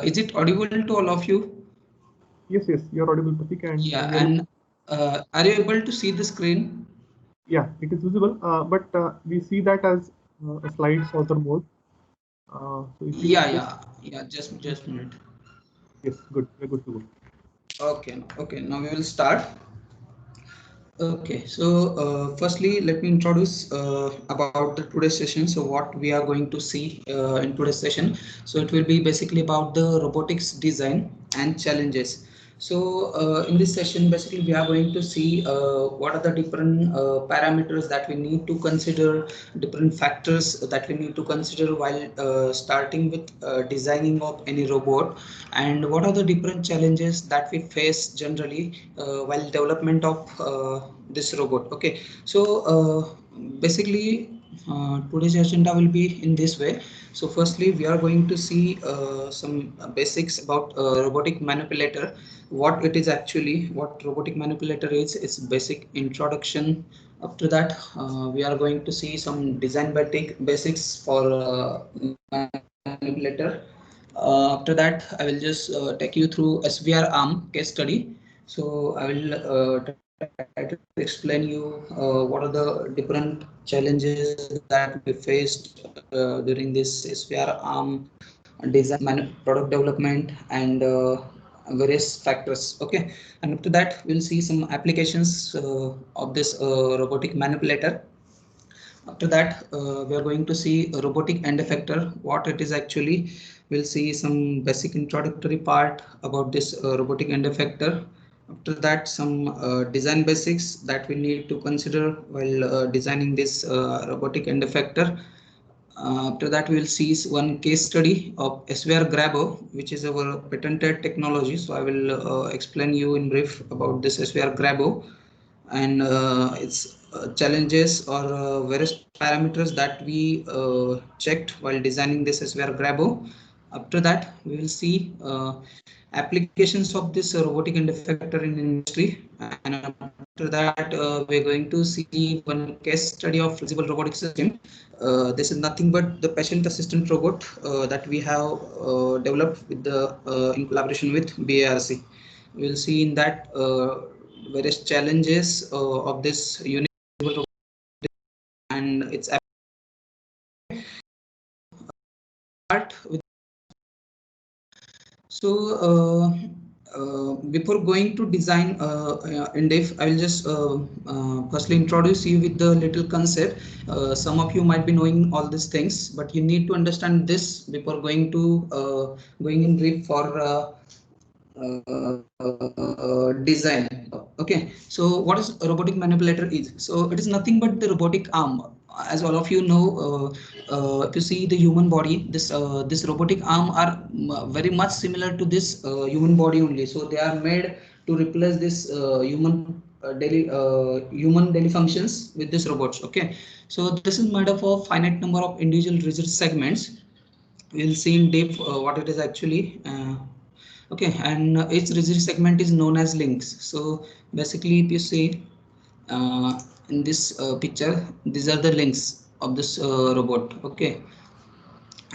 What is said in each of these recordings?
Is it audible to all of you? Yes, yes, you're audible, Pratik, and Yeah, we are looking. and are you able to see the screen? Yeah, it is visible, but we see that as a slide sorter mode. So if you Yeah, just yeah, yeah. Just a minute. yes, good, we're good to go. Okay, okay. Now we will start. Okay, so firstly, let me introduce about the today's session. So what we are going to see in today's session. So it will be basically about the robotics design and challenges. So in this session, basically we are going to see what are the different parameters that we need to consider, different factors that we need to consider while starting with designing of any robot, and what are the different challenges that we face generally while development of this robot. Okay, so basically today's agenda will be in this way. So firstly we are going to see some basics about robotic manipulator, what it is actually, what robotic manipulator is, its basic introduction. After that we are going to see some design basics for manipulator. After that, I will just take you through SVR ARM case study. So I will try to explain you what are the different challenges that we faced during this SVR ARM design, product development, and various factors. Okay, and after that, we'll see some applications of this robotic manipulator. After that, we are going to see a robotic end effector, what it is actually. We'll see some basic introductory part about this robotic end effector. After that, some design basics that we need to consider while designing this robotic end effector. After that, we will see one case study of SVR Grabo, which is our patented technology. So I will explain you in brief about this SVR Grabo and its challenges or various parameters that we checked while designing this SVR Grabo. After that, we will see applications of this robotic interfactor in industry, and after that we're going to see one case study of flexible robotic system. This is nothing but the patient assistant robot that we have developed with the in collaboration with BARC. We'll see in that various challenges of this unique robot and its part with. So before going to design in depth, I will just firstly introduce you with the little concept. Some of you might be knowing all these things, but you need to understand this before going to going in brief for design. Okay, so what is a robotic manipulator is? So it is nothing but the robotic arm. As all of you know, if you see the human body, this robotic arm are very much similar to this human body only. So they are made to replace this human daily functions with this robots. Okay, so this is made up of finite number of individual rigid segments. We'll see in depth what it is actually. Okay, and each rigid segment is known as links. So basically, if you see in this picture, these are the links of this robot. Okay,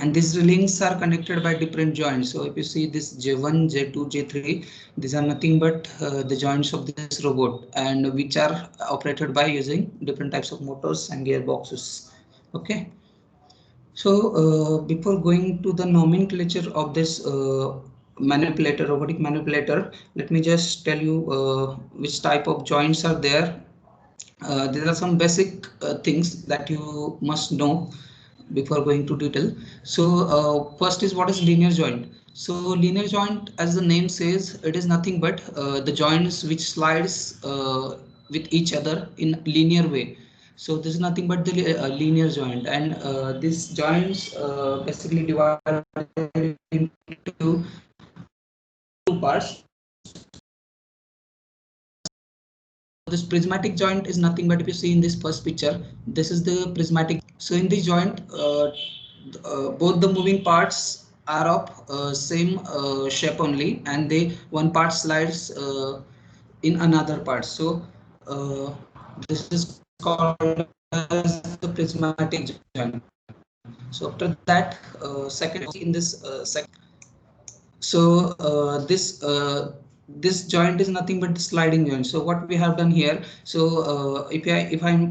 and these links are connected by different joints. So if you see this J1, J2, J3, these are nothing but the joints of this robot, and which are operated by using different types of motors and gearboxes. Okay. So before going to the nomenclature of this manipulator, robotic manipulator, let me just tell you which type of joints are there. There are some basic things that you must know before going to detail. So first is, what is linear joint? So linear joint, as the name says, it is nothing but the joints which slides with each other in linear way. So this is nothing but the linear joint, and these joints basically divided into two parts. So this prismatic joint is nothing but, if you see in this first picture, this is the prismatic. So in this joint, both the moving parts are of same shape only, and they one part slides in another part. So this is called as the prismatic joint. So after that, second in this second. So this joint is nothing but the sliding joint. So what we have done here, so if I'm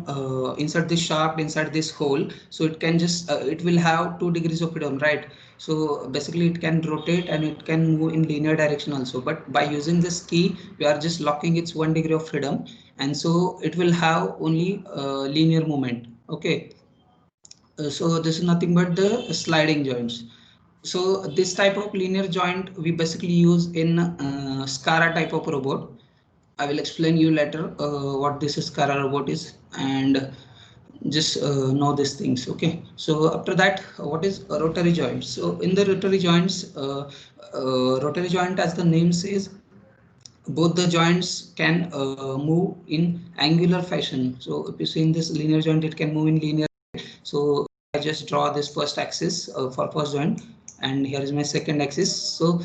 insert this shaft inside this hole, so it can just it will have 2 degrees of freedom, right? So basically it can rotate and it can move in linear direction also, but by using this key we are just locking its 1 degree of freedom, and so it will have only linear movement. Okay, so this is nothing but the sliding joints. So this type of linear joint we basically use in SCARA type of robot. I will explain you later what this SCARA robot is, and just know these things. Okay, so after that, what is a rotary joint? So in the rotary joints, rotary joint, as the name says, both the joints can move in angular fashion. So if you see in this linear joint, it can move in linear. So I just draw this first axis for first joint, and here is my second axis. So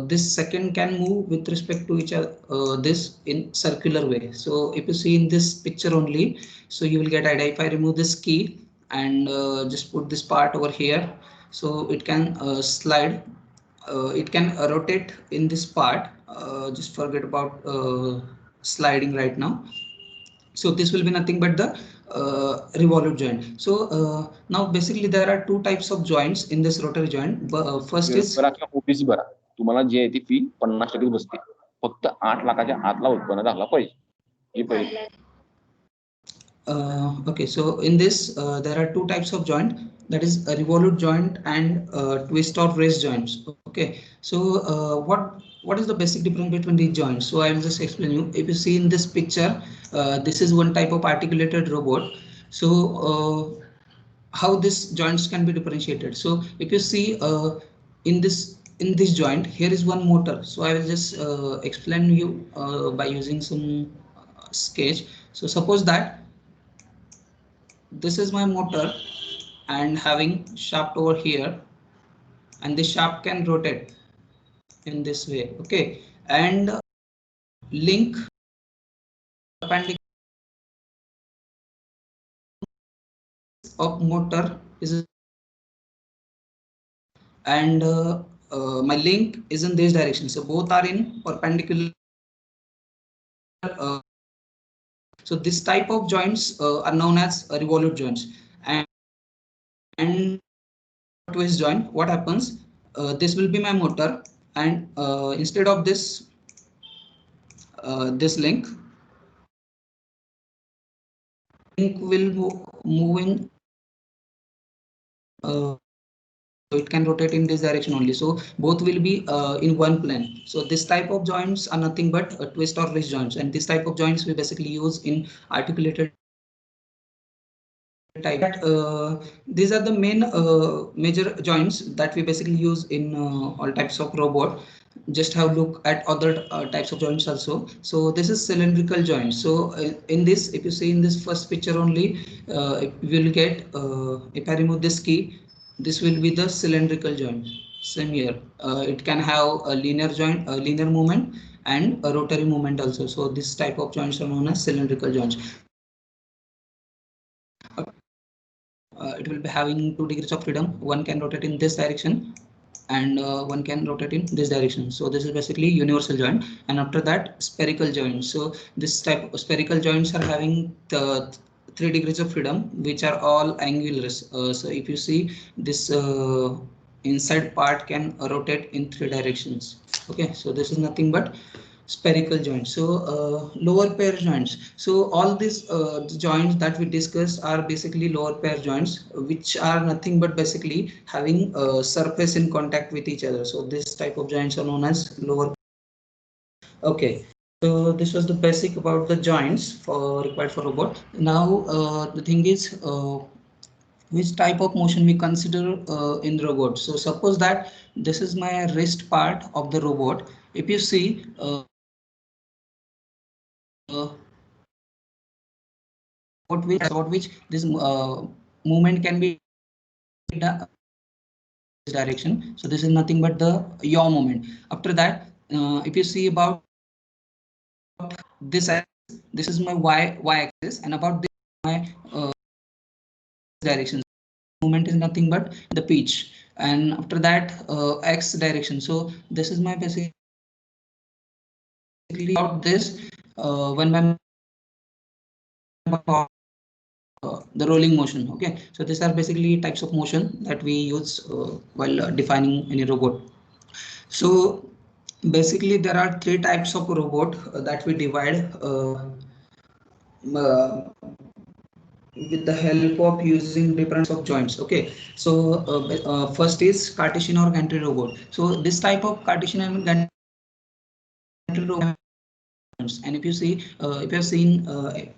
this second can move with respect to each other, this in circular way. So if you see in this picture only, so you will get idea. If I remove this key and just put this part over here, so it can slide, it can rotate in this part. Just forget about sliding right now. So this will be nothing but the revolute joint. So now basically there are 2 types of joints in this rotary joint. First is OPC भरा, तुम्हाला जे आहे ती फी 50% बसते, फक्त 8 लाखाच्या आतला उत्पन्न झाला पाहिजे, ही पहिली. Okay, so in this there are 2 types of joint, that is a revolute joint and twist or race joints. Okay, so what is the basic difference between these joints? So I will just explain you. If you see in this picture, this is one type of articulated robot. So how these joints can be differentiated? So if you see in this joint, here is one motor. So I will just explain you by using some sketch. So suppose that this is my motor and having shaft over here, and this shaft can rotate in this way. Okay, and link perpendicular of motor is, and my link is in this direction, so both are in perpendicular. So this type of joints are known as revolute joints. And twist joint, what happens, this will be my motor, and instead of this this link will move in, so it can rotate in this direction only, so both will be in one plane. So this type of joints are nothing but twist or race joints, and this type of joints we basically use in articulated type. These are the main major joints that we basically use in all types of robot. Just have a look at other types of joints also. So this is cylindrical joint. So in this, if you see in this first picture only, we will get, if I remove this key, this will be the cylindrical joint. Same here, it can have a linear joint, a linear movement, and a rotary movement also. So this type of joints are known as cylindrical joints. It will be having 2 degrees of freedom. One can rotate in this direction, and one can rotate in this direction. So this is basically universal joint. And after that, spherical joint. So this type of spherical joints are having the 3 degrees of freedom, which are all angular. So if you see this inside part can rotate in 3 directions. Okay, so this is nothing but spherical joints. So lower pair joints. So all these joints that we discussed are basically lower pair joints, which are nothing but basically having a surface in contact with each other. So this type of joints are known as lower. Okay, so this was the basic about the joints for required for robot. Now the thing is, which type of motion we consider in the robot. So suppose that this is my wrist part of the robot. If you see about which this movement can be done this direction. So this is nothing but the yaw moment. After that, if you see about this axis, this is my y axis, and about this my direction. Movement is nothing but the pitch. and after that X direction. So this is my basically about this when the rolling motion. Okay, so these are basically types of motion that we use while defining any robot. So basically there are three types of robot that we divide uh, with the help of using different of joints. Okay, so first is Cartesian or gantry robot. So this type of Cartesian and gantry robot, and if you see if you have seen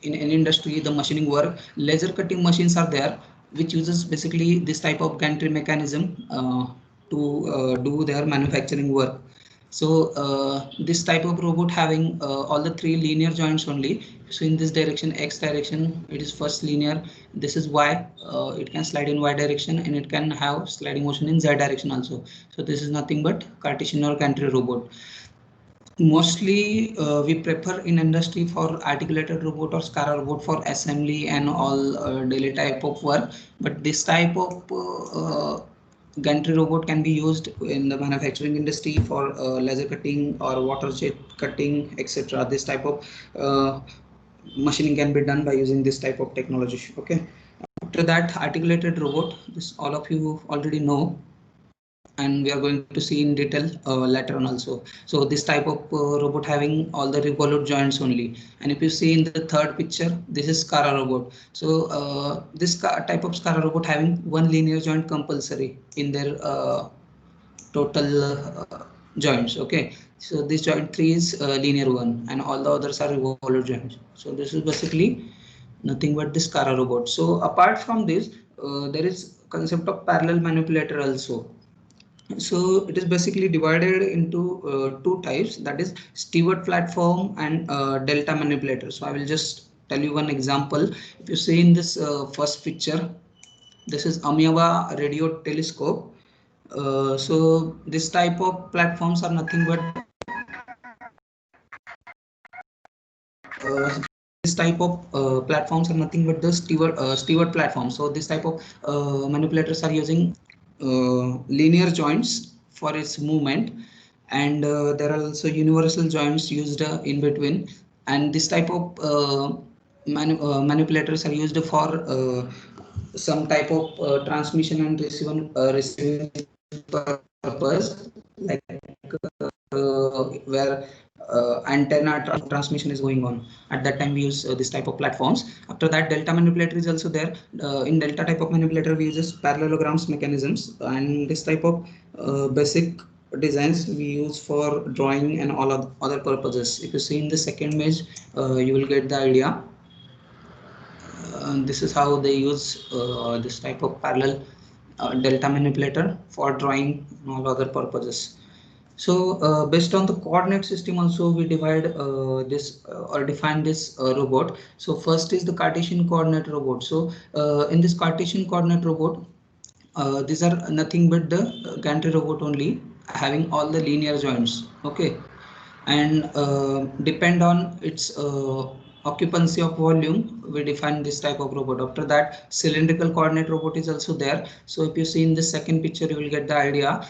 in any industry the machining work, laser cutting machines are there which uses basically this type of gantry mechanism to do their manufacturing work. So this type of robot having all the three linear joints only. So in this direction, X direction, it is first linear. This is Y. It can slide in Y direction and it can have sliding motion in Z direction also. So this is nothing but Cartesian or gantry robot. Mostly we prefer in industry for articulated robot or SCARA robot for assembly and all daily type of work. But this type of gantry robot can be used in the manufacturing industry for laser cutting or water jet cutting, etc. This type of machining can be done by using this type of technology. Okay. After that, articulated robot. This all of you already know, and we are going to see in detail later on also. So this type of robot having all the revolute joints only. And if you see in the third picture, this is SCARA robot. So this type of SCARA robot having one linear joint compulsory in their total joints. Okay, so this joint 3 is linear one and all the others are revolute joints. So this is basically nothing but this SCARA robot. So apart from this, there is concept of parallel manipulator also. So it is basically divided into two types, that is Stewart platform and delta manipulator. So I will just tell you one example. If you see in this first picture, this is Amiaba radio telescope. So this type of platforms are nothing but this type of platforms are nothing but the Stewart platform. So this type of manipulators are using linear joints for its movement, and there are also universal joints used in between. And this type of manipulators are used for some type of transmission and receiving purpose, like where antenna transmission is going on. At that time we use this type of platforms. After that, delta manipulator is also there. In delta type of manipulator we use parallelograms mechanisms, and this type of basic designs we use for drawing and all of other purposes. If you see in the second image, you will get the idea. This is how they use this type of parallel delta manipulator for drawing and all other purposes. So based on the coordinate system also we divide this or define this robot. So first is the Cartesian coordinate robot. So in this Cartesian coordinate robot, these are nothing but the gantry robot only, having all the linear joints. Okay, and depend on its occupancy of volume, we define this type of robot. After that, cylindrical coordinate robot is also there. So if you see in the second picture, you will get the idea.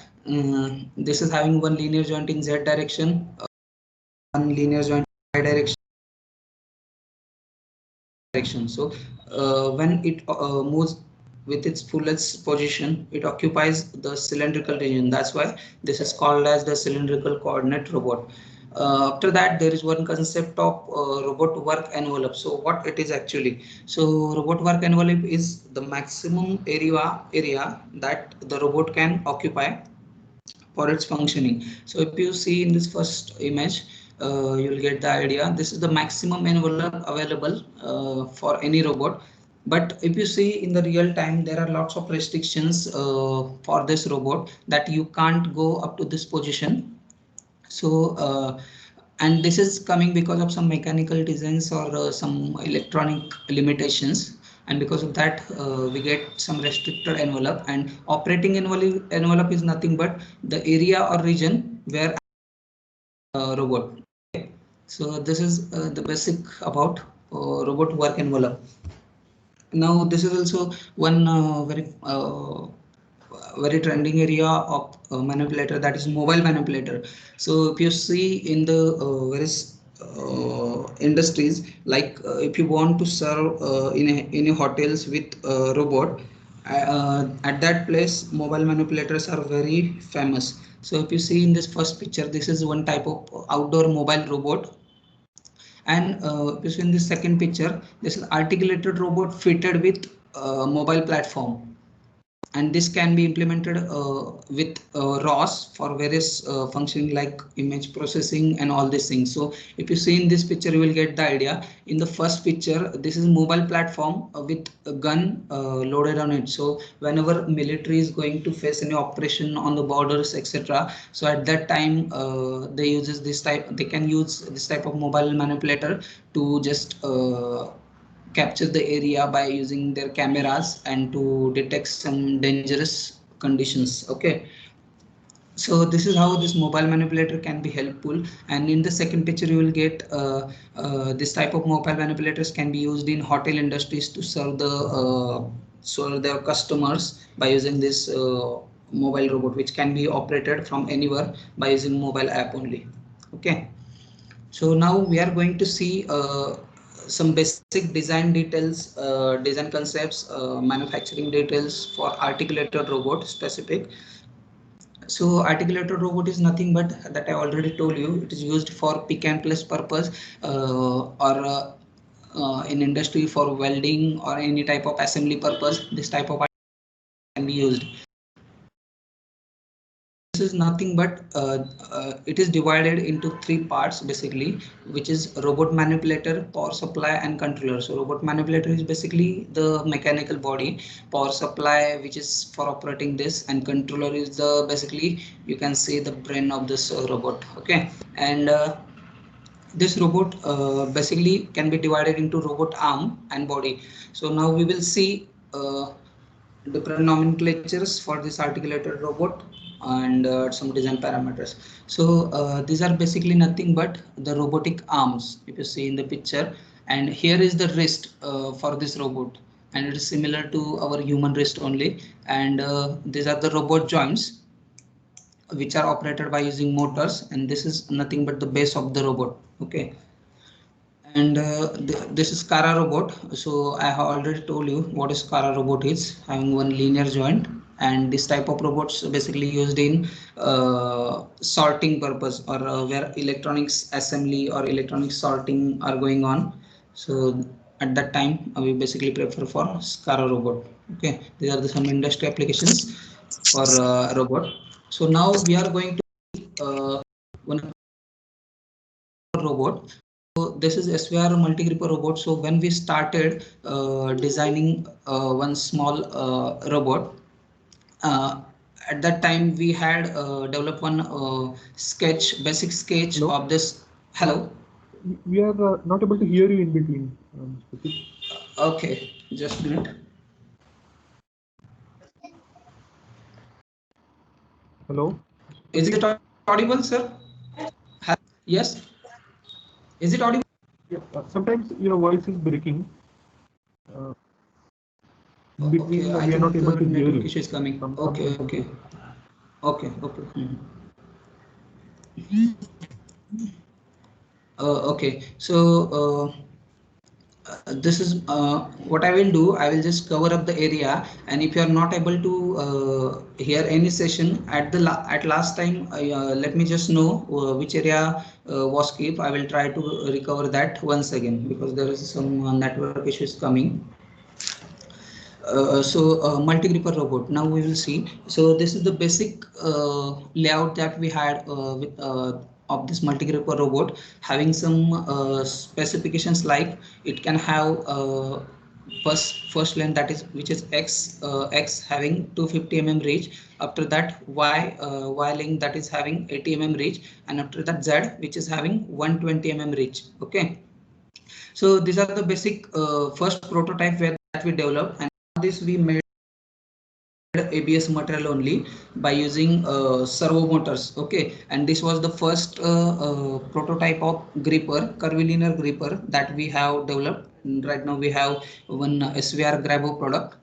This is having one linear joint in Z direction, one linear joint in Y direction. So when it moves with its fullest position, it occupies the cylindrical region. That's why this is called as the cylindrical coordinate robot. After that, there is one concept of robot work envelope. So what it is actually? So robot work envelope is the maximum area that the robot can occupy for its functioning. So if you see in this first image, you will get the idea. This is the maximum envelope available for any robot. But if you see in the real time, there are lots of restrictions for this robot, that you can't go up to this position. So and this is coming because of some mechanical designs or some electronic limitations, and because of that we get some restricted envelope. And operating envelope is nothing but the area or region where robot. Okay. So this is the basic about robot work envelope. Now this is also one very very trending area of manipulator, that is mobile manipulator. So if you see in the various industries, like if you want to serve in a hotels with robot, at that place mobile manipulators are very famous. So if you see in this first picture, this is one type of outdoor mobile robot. And you see in the second picture, this is articulated robot fitted with mobile platform, and this can be implemented with ROS for various functioning like image processing and all these things. So if you see in this picture, you will get the idea. In the first picture, this is mobile platform with a gun loaded on it. So whenever military is going to face any operation on the borders, etc., so at that time they can use this type of mobile manipulator to just capture the area by using their cameras and to detect some dangerous conditions. Okay, so this is how this mobile manipulator can be helpful. And in the second picture, you will get this type of mobile manipulators can be used in hotel industries to serve their customers by using this mobile robot, which can be operated from anywhere by using mobile app only. Okay, so now we are going to see some basic design details, design concepts, manufacturing details for articulated robot specific. So articulated robot is nothing but that I already told you. It is used for pick and place purpose, or in industry for welding or any type of assembly purpose. This type of can be used. This is nothing but it is divided into three parts basically, which is robot manipulator, power supply, and controller. So robot manipulator is basically the mechanical body, power supply which is for operating this, and controller is the basically you can say the brain of this robot. Okay, and this robot basically can be divided into robot arm and body. So now we will see different nomenclatures for this articulated robot and some design parameters. So these are basically nothing but the robotic arms, if you see in the picture, and here is the wrist for this robot, and it is similar to our human wrist only. And these are the robot joints which are operated by using motors, and this is nothing but the base of the robot. Okay, and this is Kara robot. So I have already told you what is Kara robot is, having one linear joint, and this type of robots basically used in sorting purpose, or where electronics assembly or electronic sorting are going on. So at that time we basically prefer for Skara robot. Okay, these are the some industry applications for robot. So now we are going to one robot. So this is SVR multi-gripper robot. So when we started designing one small robot, uh, at that time we had developed one basic sketch Hello? of this. Hello. We are not able to hear you in between. Okay, just a minute. Hello? Is it audible, sir? Yes. Is it audible? Yeah, sometimes your voice is breaking. In between, Okay, I we are think not able to hear network you. issue is coming. Okay, okay. Okay, okay. Okay, so this is what I will do. I will just cover up the area, and if you are not able to hear any session at the at last time, let me just know which area was skipped. I will try to recover that once again, because there is some network issues coming. Multi-gripper robot, now we will see. So this is the basic layout that we had of this multi-gripper robot, having some specifications like it can have first length, that is which is x having 250 mm reach. After that y length, that is having 80 mm reach, and after that z, which is having 120 mm reach. Okay, so these are the basic first prototype where that we developed, and this we made ABS material only by using servo motors. Okay, and this was the first prototype of gripper, curvilinear gripper, that we have developed. And right now we have one SVR Grabo product.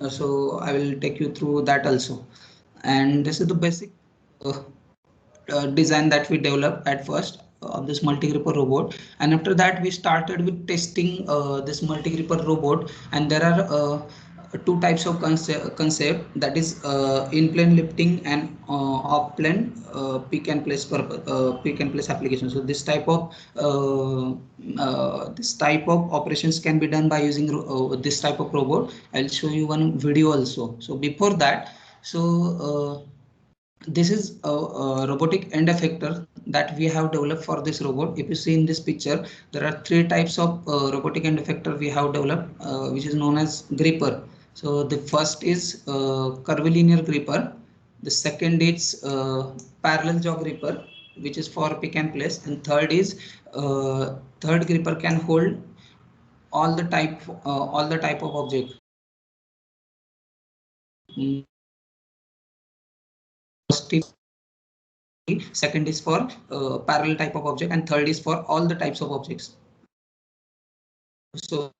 so I will take you through that also. And this is the basic design that we developed at first of this multi-gripper robot, and after that we started with testing this multi-gripper robot. And there are two types of concept, that is in-plane lifting and off-plane pick and place pick and place application. So this type of operations can be done by using this type of robot. I'll show you one video also. So before that, so this is a robotic end effector that we have developed for this robot. If you see in this picture, there are three types of robotic end effector we have developed, which is known as gripper. So the first is curvilinear gripper. The second is parallel jaw gripper, which is for pick and place, and third gripper can hold all the type of object. Second is for parallel type of object, and third is for all the types of objects. So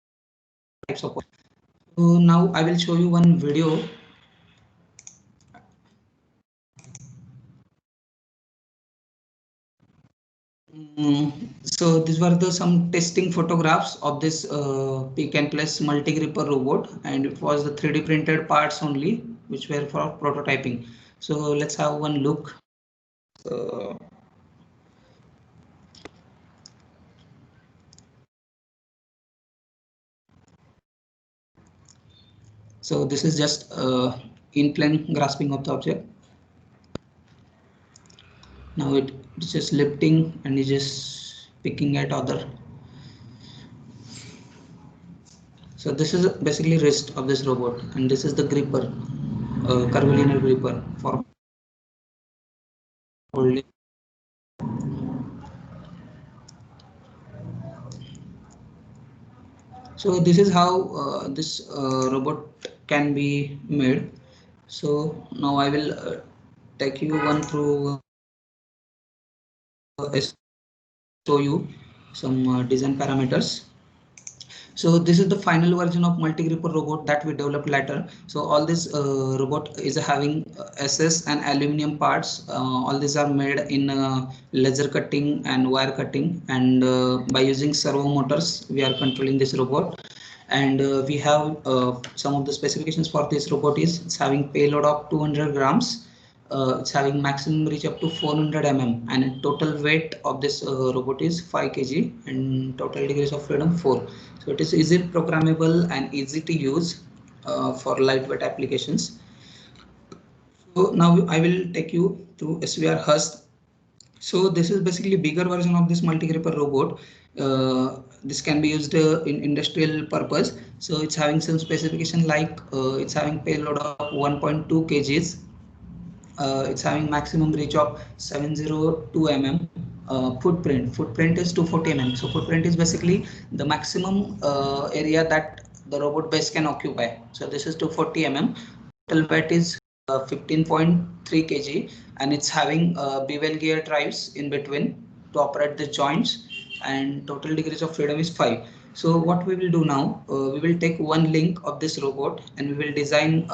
now I will show you one video. So these were some testing photographs of this pick and place multi-gripper robot, and it was the 3D printed parts only, which were for prototyping. So let's have one look. So this is just in-plane grasping of the object. Now it's just lifting and it's just picking at other. So this is basically wrist of this robot, and this is the gripper, curvilinear gripper for holding. So this is how this robot can be made. So now I will take you one through show you some design parameters. So this is the final version of multi-gripper robot that we developed later. So all this robot is having SS and aluminum parts. All these are made in laser cutting and wire cutting, and by using servo motors we are controlling this robot. And we have some of the specifications for this robot is it's having payload of 200 grams. It's having maximum reach up to 400 mm, and total weight of this robot is 5 kg, and total degrees of freedom 4. So it is easy programmable and easy to use for lightweight applications. So now I will take you to SVR Hust. So this is basically bigger version of this multi-gripper robot. This can be used in industrial purpose. So it's having some specification like it's having payload of 1.2 kgs. It's having maximum reach of 702 mm. Footprint is 240 mm. So footprint is basically the maximum area that the robot base can occupy. So this is 240 mm. Total weight is 15.3 kg, and it's having bevel gear drives in between to operate the joints, and total degrees of freedom is 5. So what we will do now, we will take one link of this robot and we will design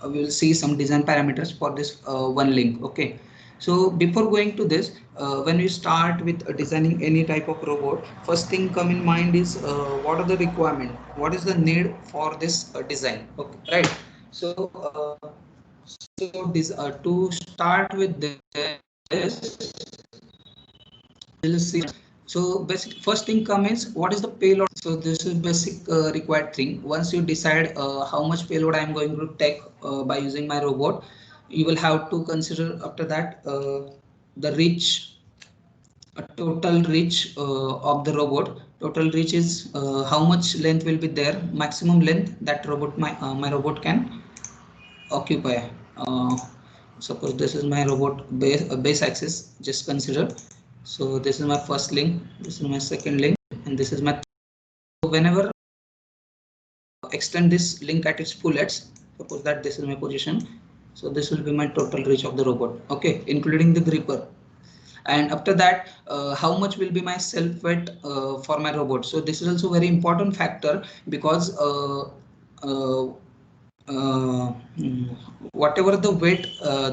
we will see some design parameters for this one link. Okay, so before going to this, when we start with designing any type of robot, first thing come in mind is what are the requirement, what is the need for this design. Okay, right. So to start with this, we'll see. So basic first thing come is what is the payload. So this is basic required thing. Once you decide how much payload I am going to take by using my robot, you will have to consider after that the reach, total reach of the robot. Total reach is how much length will be there, maximum length that my robot can occupy. Suppose this is my robot base axis, just consider. So this is my first link, this is my second link, and this is my whenever extend this link at its full edge, suppose that this is my position, so this will be my total reach of the robot, okay, including the gripper. And after that, how much will be my self weight for my robot. So this is also very important factor, because whatever the weight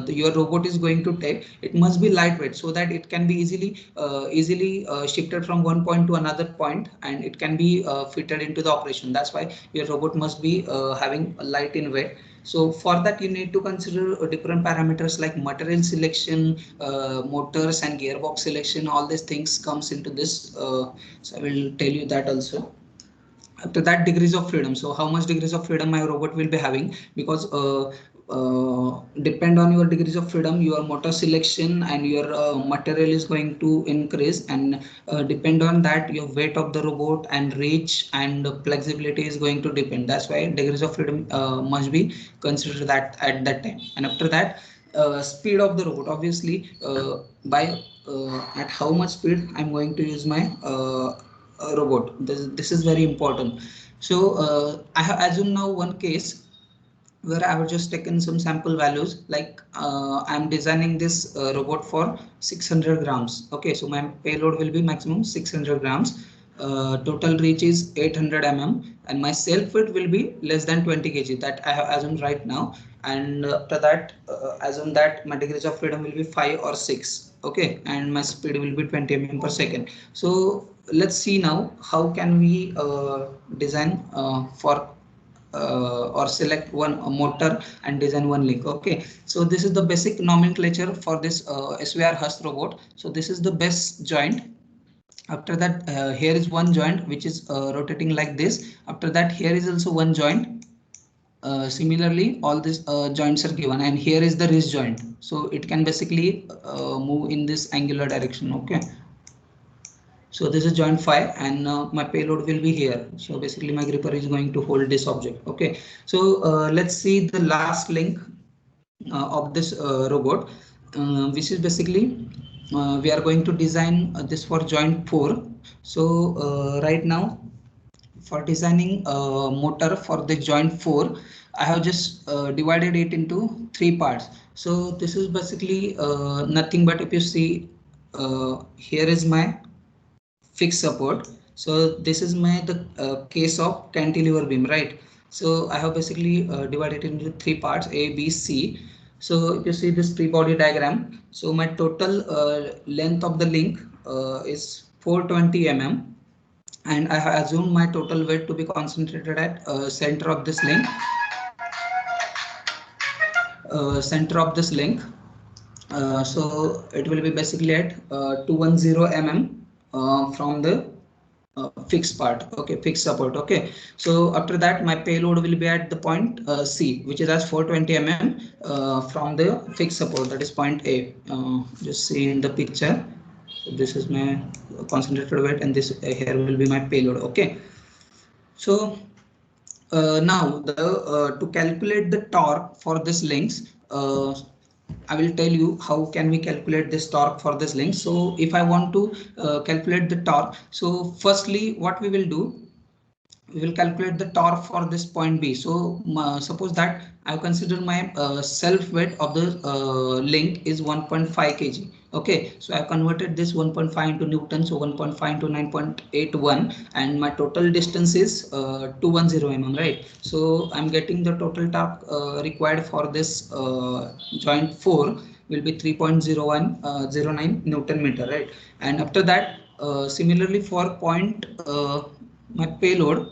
your robot is going to take, it must be lightweight so that it can be easily shifted from one point to another point, and it can be fitted into the operation. That's why your robot must be having a light in weight. So for that you need to consider different parameters like material selection, motors and gearbox selection. All these things comes into this. So I will tell you that also. After that, degrees of freedom. So how much degrees of freedom my robot will be having, because depend on your degrees of freedom, your motor selection and your material is going to increase, and depend on that your weight of the robot and reach and flexibility is going to depend. That's why degrees of freedom must be considered that at that time. And after that, speed of the robot, obviously by at how much speed I'm going to use my robot. This is very important. So I have assumed now one case where I have just taken some sample values, like I'm designing this robot for 600 grams. Okay, so my payload will be maximum 600 grams. Total reach is 800 mm, and my self weight will be less than 20 kg. That I have assumed right now. And after that, assume that my degrees of freedom will be 5 or 6. Okay, and my speed will be 20 mm per second. So let's see now how can we design for or select one motor and design one link. Okay, so this is the basic nomenclature for this SVR Hust robot. So this is the best joint. After that, here is one joint which is rotating like this. After that, here is also one joint. Similarly, all these joints are given, and here is the wrist joint. So it can basically move in this angular direction. Okay. So this is joint 5, and my payload will be here. So basically my gripper is going to hold this object. Okay, so let's see the last link of this robot, which is basically we are going to design this for joint 4. So right now, for designing a motor for the joint 4, I have just divided it into 3 parts. So this is basically nothing but, if you see, here is my fixed support. So this is my the case of cantilever beam, right? So I have basically divided it into 3 parts, A, B, C. So if you see this pre-body diagram, so my total length of the link is 420 mm, and I have assumed my total weight to be concentrated at center of this link. Center of this link. So it will be basically at 210 mm from the fixed part. Okay, fixed support. Okay, so after that my payload will be at the point C, which is as 420 mm from the fixed support, that is point A. Just see in the picture. So this is my concentrated weight, and this here will be my payload. Okay, so now to calculate the torque for this links, I will tell you how can we calculate this torque for this link. So if I want to calculate the torque, so firstly what we will do, we will calculate the torque for this point B. So suppose that I consider my self weight of the link is 1.5 kg. Okay, so I converted this 1.5 into Newton, so 1.5 into 9.81, and my total distance is 210 mm, right? So I'm getting the total torque required for this joint 4 will be 3.09 Newton meter, right? And after that, similarly for point my payload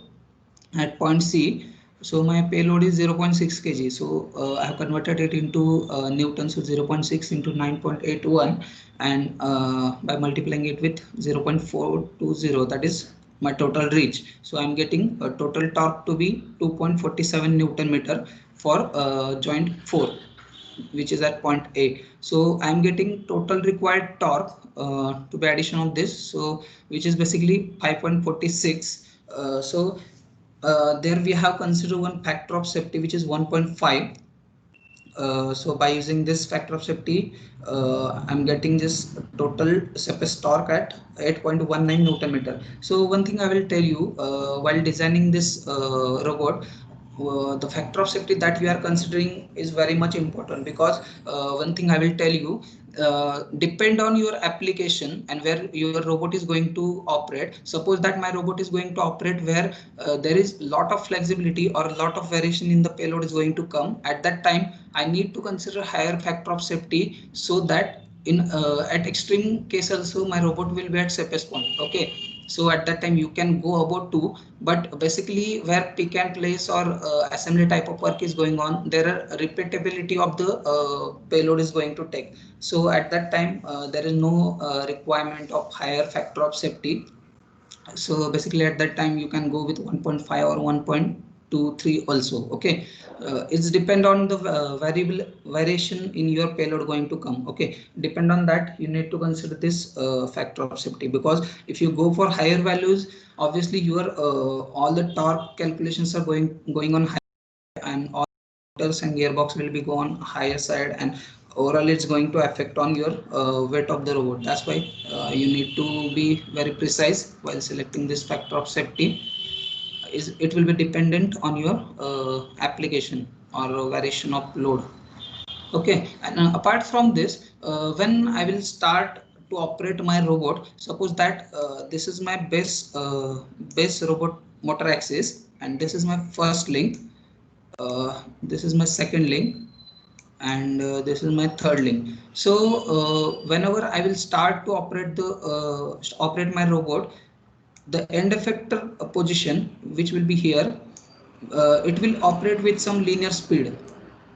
at point C, so my payload is 0.6 kg. So I have converted it into Newton, so 0.6 into 9.81, and by multiplying it with 0.420, that is my total reach. So I'm getting a total torque to be 2.47 Newton meter for joint 4, which is at point A. So I'm getting total required torque to be addition of this, so which is basically 5.46. So there we have considered one factor of safety, which is 1.5. So by using this factor of safety, I'm getting this total surface torque at 8.19 Newton meter. So one thing I will tell you, while designing this robot, the factor of safety that we are considering is very much important, because one thing I will tell you, depend on your application and where your robot is going to operate. Suppose that my robot is going to operate where there is a lot of flexibility or a lot of variation in the payload is going to come. At that time, I need to consider higher factor of safety, so that in at extreme case also my robot will be at safest point. Okay, so at that time you can go about 2, but basically where pick and place or assembly type of work is going on, there are repeatability of the payload is going to take. So at that time there is no requirement of higher factor of safety. So basically at that time you can go with 1.5 or 1.23 also. Okay, it's depend on the variable variation in your payload going to come. Okay, depend on that you need to consider this factor of safety, because if you go for higher values, obviously your all the torque calculations are going on high, and all motors and gearbox will be go on higher side, and overall it's going to affect on your weight of the robot. That's why you need to be very precise while selecting this factor of safety. It will be dependent on your application or variation of load. Okay, and apart from this, when I will start to operate my robot, suppose that this is my base robot motor axis, and this is my first link, this is my second link, and this is my third link. So whenever I will start to operate my robot, the end effector position, which will be here, it will operate with some linear speed,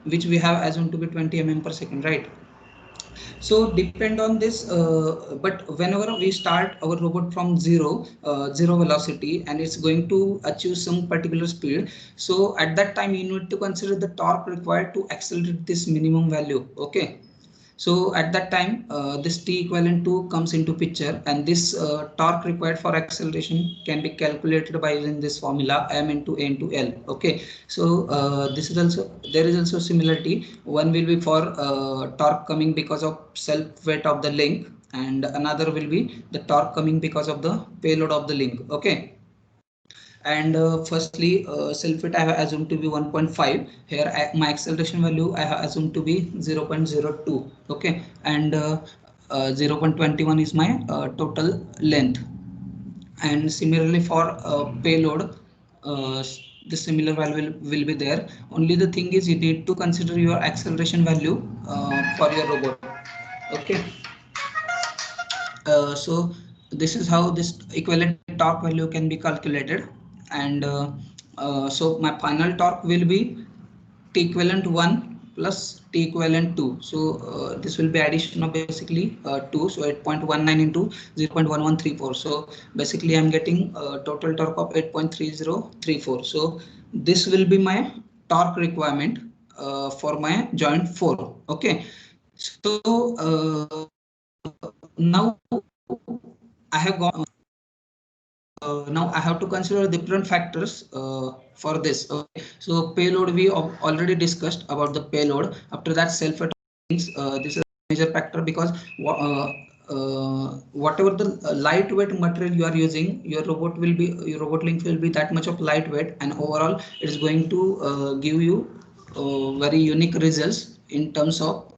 which we have assumed to be 20 mm per second, right? So depend on this, but whenever we start our robot from zero velocity, and it's going to achieve some particular speed, so at that time you need to consider the torque required to accelerate this minimum value. Okay, so at that time this T equivalent to comes into picture, and this torque required for acceleration can be calculated by using this formula m into a into L. Okay, so this is also, there is also similarity. One will be for torque coming because of self weight of the link, and another will be the torque coming because of the payload of the link. Okay, and firstly self weight I have assumed to be 1.5. Here my acceleration value I have assumed to be 0.02. Okay, and 0.21 is my total length. And similarly for payload, the similar value will be there. Only the thing is you need to consider your acceleration value for your robot. Okay, so this is how this equivalent torque value can be calculated. And so my final torque will be T equivalent 1 plus T equivalent 2. So this will be addition of basically 2. So 8.19 into 0.1134. So basically I'm getting total torque of 8.3034. So this will be my torque requirement for my joint 4. Okay, so now I have got now I have to consider different factors for this. Okay. So payload we already discussed about the payload. After that, self things. This is a major factor, because whatever the lightweight material you are using, your robot link will be that much of lightweight, and overall it is going to give you very unique results in terms of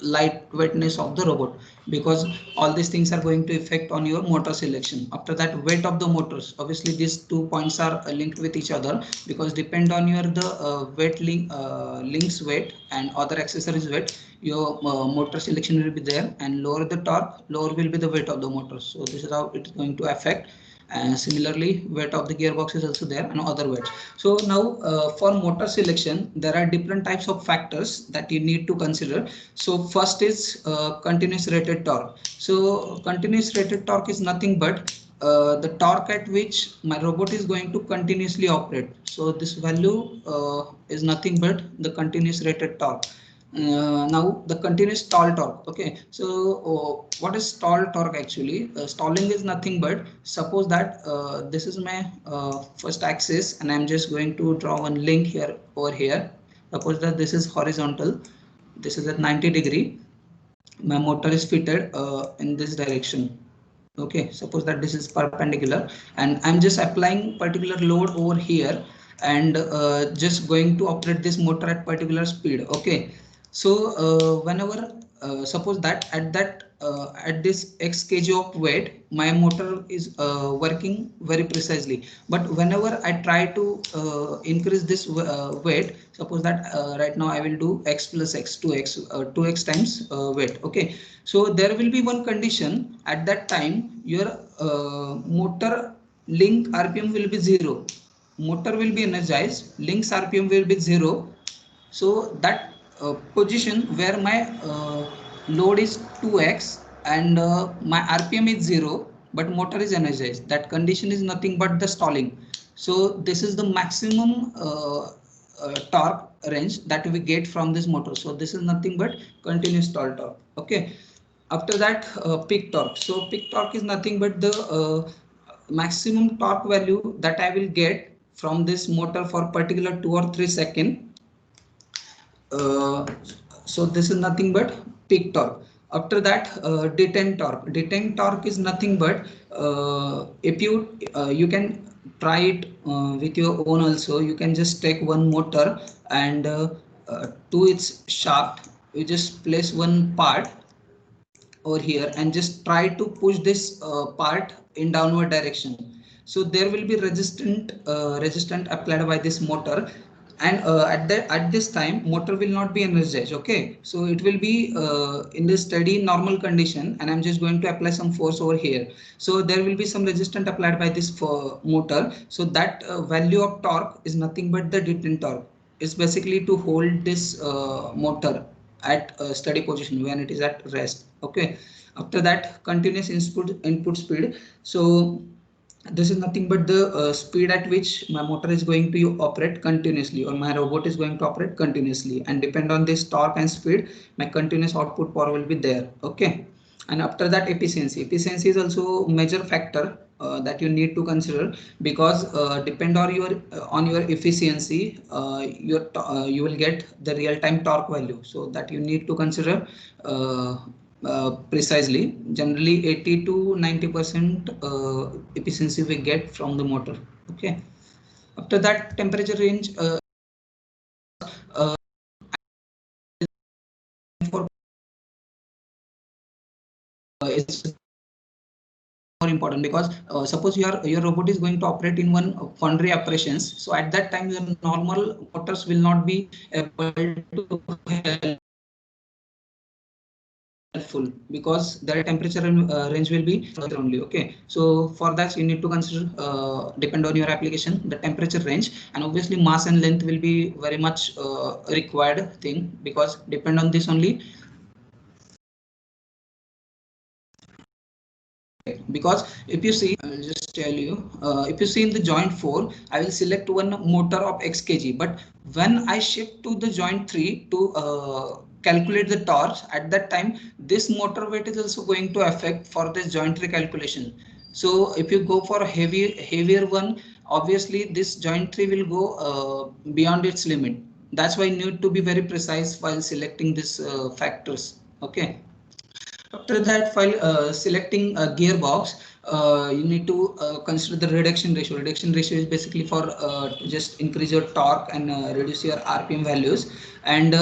lightweightness of the robot, because all these things are going to affect on your motor selection. After that, weight of the motors, obviously these 2 points are linked with each other, because depend on your the weight links weight and other accessories weight, your motor selection will be there, and lower the torque, lower will be the weight of the motor. So this is how it is going to affect. And similarly, weight of the gearbox is also there, and other weights. So now for motor selection, there are different types of factors that you need to consider. So first is continuous rated torque. So continuous rated torque is nothing but the torque at which my robot is going to continuously operate. So this value is nothing but the continuous rated torque. Now the continuous stall torque. Okay, so what is stall torque actually? Stalling is nothing but, suppose that this is my first axis, and I'm just going to draw one link here over here. Suppose that this is horizontal, this is at 90 degree. My motor is fitted in this direction. Okay, suppose that this is perpendicular, and I'm just applying particular load over here, and just going to operate this motor at particular speed. Okay, so whenever suppose that at this x kg of weight, my motor is working very precisely. But whenever I try to increase this weight, suppose that right now I will do x plus x, 2x times weight. Okay, so there will be one condition. At that time, your motor link RPM will be 0. Motor will be energized, link's RPM will be 0. So that position where my load is 2x and my RPM is 0, but motor is energized, that condition is nothing but the stalling. So this is the maximum torque range that we get from this motor. So this is nothing but continuous stall torque. Okay, after that peak torque. So peak torque is nothing but the maximum torque value that I will get from this motor for particular 2 or 3 seconds. So this is nothing but peak torque. After that, detent torque. Detent torque is nothing but if you can try it with your own also. You can just take one motor and to its shaft, you just place one part over here and just try to push this part in downward direction. So there will be resistant applied by this motor, and at this time motor will not be energized. Okay, so it will be in the steady normal condition, and I'm just going to apply some force over here. So there will be some resistance applied by this motor. So that value of torque is nothing but the detent torque. It's basically to hold this motor at a steady position when it is at rest. Okay, after that, continuous input speed. So this is nothing but the speed at which my motor is going to operate continuously, or my robot is going to operate continuously, and depend on this torque and speed, my continuous output power will be there. Okay, and after that, efficiency is also major factor that you need to consider, because depend on your efficiency, you will get the real-time torque value. So that you need to consider precisely. Generally 80 to 90% efficiency we get from the motor. Okay, after that, temperature range for it's more important, because suppose your robot is going to operate in one foundry operations. So at that time, your normal motors will not be able to helpful, because their temperature range will be only. Okay, so for that you need to consider depend on your application, the temperature range, and obviously mass and length will be very much required thing, because depend on this only. Because if you see, I'll just tell you, if you see in the joint 4, I will select one motor of x kg, but when I shift to the joint 3 to calculate the torque, at that time this motor weight is also going to affect for this joint 3 calculation. So if you go for a heavier one, obviously this joint 3 will go beyond its limit. That's why you need to be very precise while selecting these factors. Okay. After that, while selecting a gearbox, you need to consider the reduction ratio. Reduction ratio is basically for to just increase your torque and reduce your RPM values, and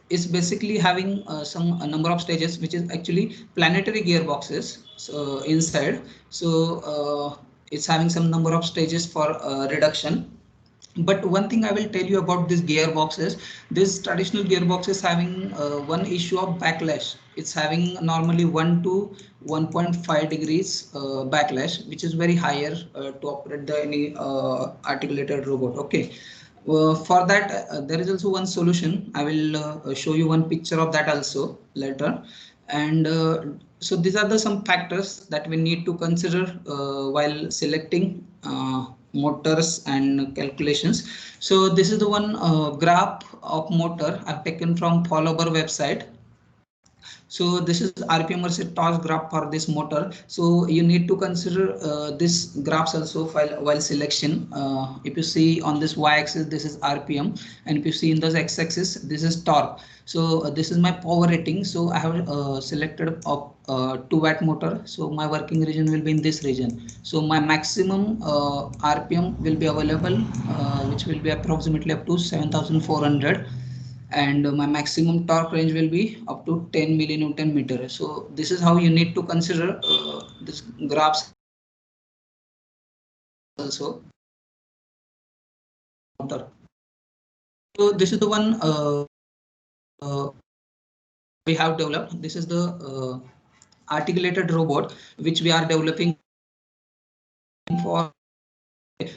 it's basically having some number of stages, which is actually planetary gearboxes. So inside, so it's having some number of stages for reduction. But one thing I will tell you about this gearboxes, this traditional gearbox is having one issue of backlash. It's having normally 1 to 1.5 degrees backlash, which is very higher to operate the any articulated robot. Okay. For that, there is also one solution. I will show you one picture of that also later. And so these are the some factors that we need to consider while selecting motors and calculations. So this is the one graph of motor I've taken from Follower website. So this is RPM versus torque graph for this motor. So you need to consider this graphs also while selection. If you see on this y-axis, this is RPM, and if you see in the x-axis, this is torque. So this is my power rating. So I have selected a 2-watt motor. So my working region will be in this region. So my maximum RPM will be available, which will be approximately up to 7,400. and my maximum torque range will be up to 10 millinewton meter. So this is how you need to consider this graphs also. So this is the one we have developed. This is the articulated robot which we are developing for.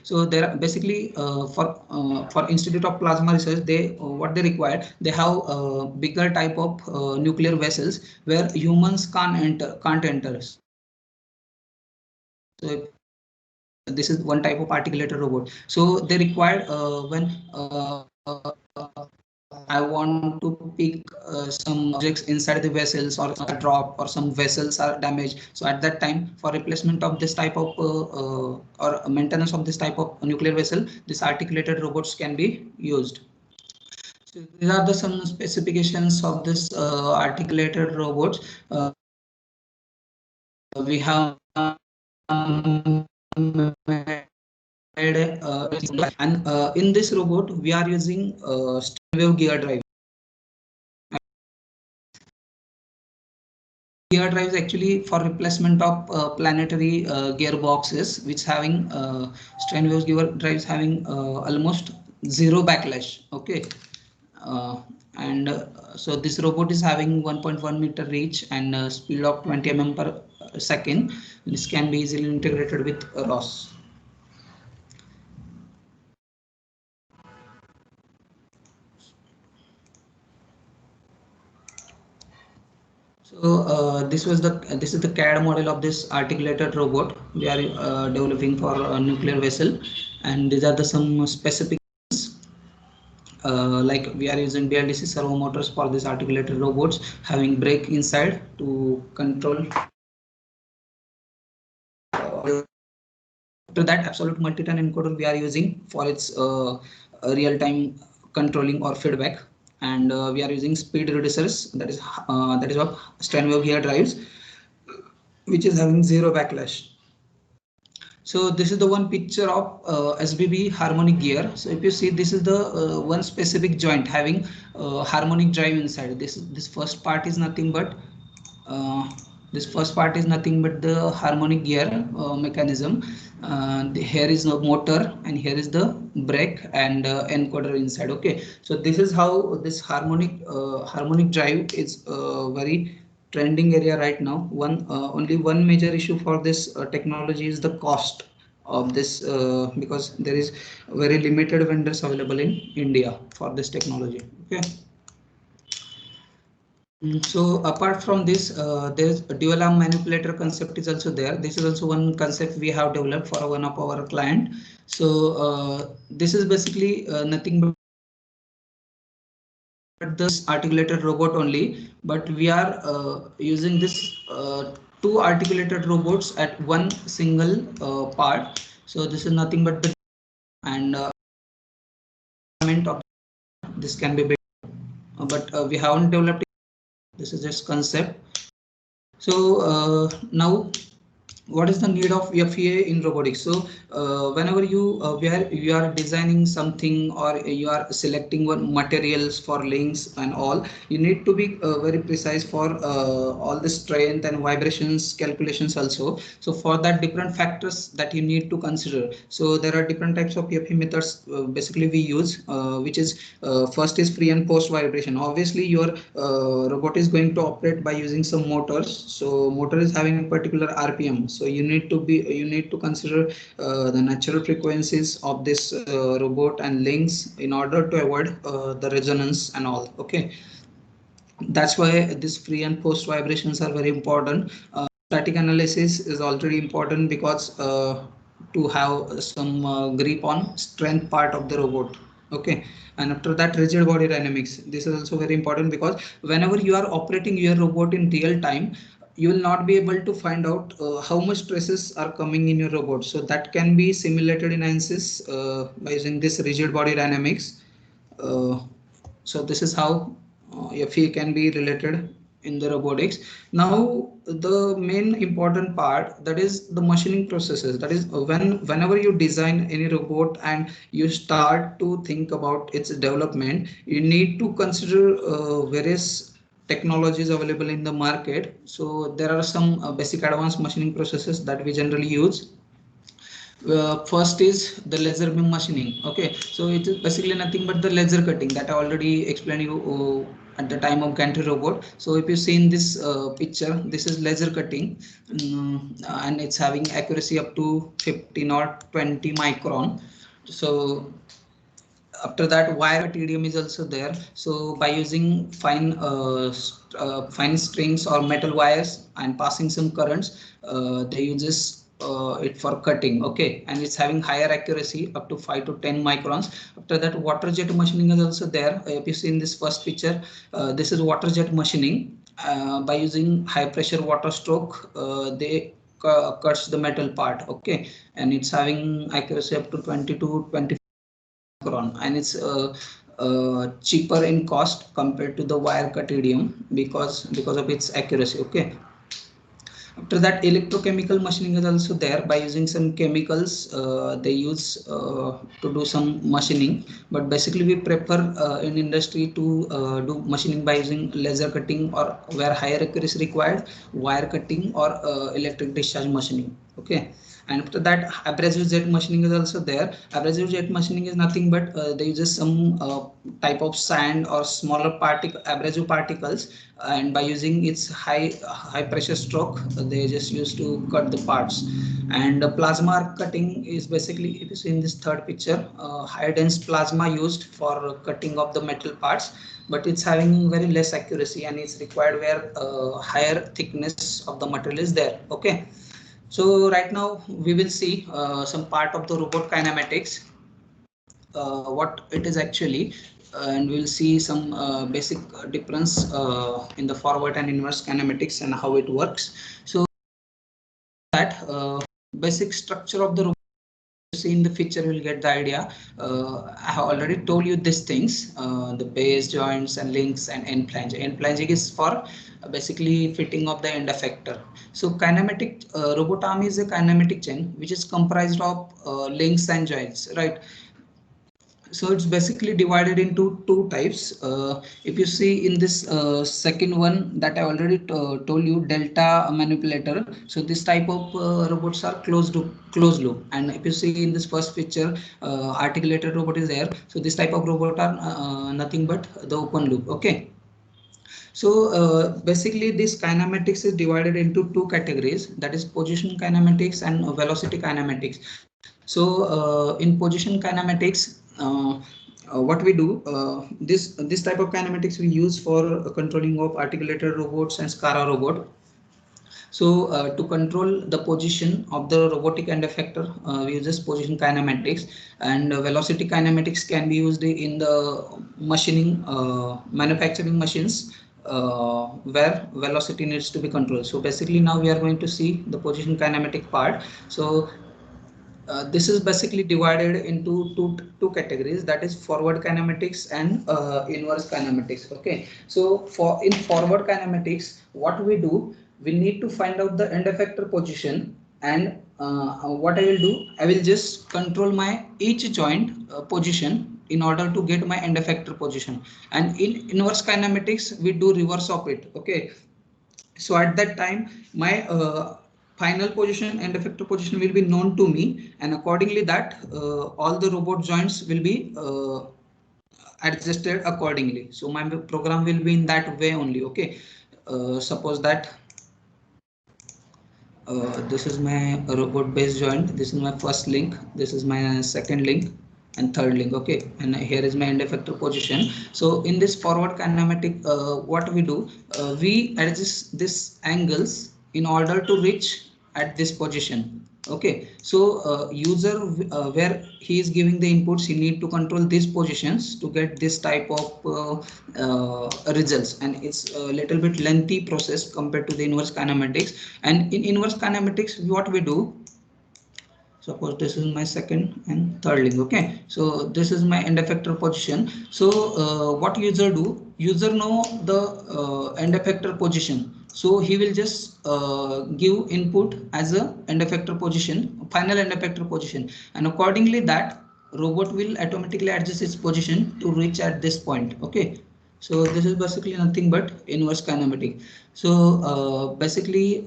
So there are basically for Institute of Plasma Research, they what they require, they have bigger type of nuclear vessels where humans can't enter. So this is one type of articulated robot. So they require when I want to pick some objects inside the vessels, or a drop, or some vessels are damaged. So at that time, for replacement of this type of or maintenance of this type of nuclear vessel, this articulated robots can be used. So these are the some specifications of this articulated robots. We have and in this robot we are using strain wave gear drive. Gear drives actually for replacement of planetary gearboxes, which having strain wave gear drives having almost zero backlash. Okay, and so this robot is having 1.1 meter reach and speed of 20 mm per second. This can be easily integrated with ROS. So this is the CAD model of this articulated robot we are developing for a nuclear vessel, and these are the some specifications. Like we are using BLDC servo motors for this articulated robots, having brake inside to control. To that absolute multi-ton encoder we are using for its real-time controlling or feedback, and we are using speed reducers, that is what strain wave gear drives, which is having zero backlash. So this is the one picture of SBB harmonic gear. So if you see, this is the one specific joint having harmonic drive inside. This first part is nothing but the harmonic gear mechanism. Here is the motor, and here is the brake and encoder inside. Okay, so this is how this harmonic drive is very trending area right now. Only one major issue for this technology is the cost of this, because there is very limited vendors available in India for this technology. Okay. So apart from this, there's a dual arm manipulator concept is also there. This is also one concept we have developed for one of our client. So this is basically nothing but this articulated robot only, but we are using this two articulated robots at one single part. So this is nothing but the and of this can be built, but we haven't developed it. This is just concept. So now, what is the need of FEA in robotics? So whenever you where you are designing something, or you are selecting one materials for links and all, you need to be very precise for all the strength and vibrations calculations also. So for that, different factors that you need to consider. So there are different types of FEA methods basically we use, which is first is free and post vibration. Obviously your robot is going to operate by using some motors. So motor is having a particular RPM. So you need to consider the natural frequencies of this robot and links in order to avoid the resonance and all. Okay, that's why this free and post vibrations are very important. Static analysis is already important because to have some grip on strength part of the robot. Okay, and after that, rigid body dynamics. This is also very important because whenever you are operating your robot in real time, you will not be able to find out how much stresses are coming in your robot. So that can be simulated in ANSYS by using this rigid body dynamics. So this is how FEA can be related in the robotics. Now the main important part, that is the machining processes. That is whenever you design any robot and you start to think about its development, you need to consider various technologies available in the market. So there are some basic advanced machining processes that we generally use. First is the laser beam machining. Okay, so it is basically nothing but the laser cutting that I already explained you at the time of gantry robot. So if you see in this picture, this is laser cutting, and it's having accuracy up to 15 or 20 micron. So after that, wire tedium is also there. So by using fine strings or metal wires and passing some currents, they uses it for cutting. Okay, and it's having higher accuracy up to 5 to 10 microns. After that, water jet machining is also there. If you see in this first picture, this is water jet machining. By using high pressure water stroke, they cuts the metal part. Okay, and it's having accuracy up to 20 to 25, and it's cheaper in cost compared to the wire cut tedium because of its accuracy. Okay, after that, electrochemical machining is also there. By using some chemicals, they use to do some machining, but basically we prefer in industry to do machining by using laser cutting, or where higher accuracy required, wire cutting or electric discharge machining. Okay, and after that, abrasive jet machining is also there. Abrasive jet machining is nothing but they use some type of sand or smaller abrasive particles, and by using its high pressure stroke, they just used to cut the parts. And plasma cutting is basically, if you see in this third picture, high dense plasma used for cutting of the metal parts, but it's having very less accuracy, and it's required where higher thickness of the material is there. Okay, so right now we will see some part of the robot kinematics, what it is actually, and we'll see some basic difference in the forward and inverse kinematics and how it works. So that basic structure of the robot you see in the picture, will get the idea. I have already told you these things, the base, joints and links, and end flange. End flanging is for basically fitting of the end effector. So kinematic robot arm is a kinematic chain which is comprised of links and joints, right? So it's basically divided into two types. If you see in this second one that I already told you, delta manipulator. So this type of robots are closed loop. And if you see in this first picture, articulated robot is there. So this type of robot are nothing but the open loop. Okay. So basically this kinematics is divided into two categories, that is position kinematics and velocity kinematics. So in position kinematics, what we do, this type of kinematics we use for controlling of articulated robots and SCARA robot. So to control the position of the robotic end effector, we use this position kinematics, and velocity kinematics can be used in the machining, manufacturing machines, where velocity needs to be controlled. So basically now we are going to see the position kinematic part. So this is basically divided into two categories, that is forward kinematics and inverse kinematics. Okay, so in forward kinematics, what we do, we need to find out the end effector position, and what I will do, I will just control my each joint position in order to get my end effector position. And in inverse kinematics, we do reverse of it. Okay, so at that time my final position and effector position will be known to me, and accordingly that all the robot joints will be adjusted accordingly. So my program will be in that way only. Okay, suppose that this is my robot base joint, this is my first link, this is my second link and third link. Okay, and here is my end effector position. So in this forward kinematic, what we do, we adjust this angles in order to reach at this position. Okay, so user where he is giving the inputs, he need to control these positions to get this type of results, and it's a little bit lengthy process compared to the inverse kinematics. And in inverse kinematics, what we do, suppose this is my second and third link. Okay, so this is my end effector position. So what user do, user know the end effector position, so he will just give input as a end effector position, final end effector position, and accordingly that robot will automatically adjust its position to reach at this point. Okay, so this is basically nothing but inverse kinematic. So basically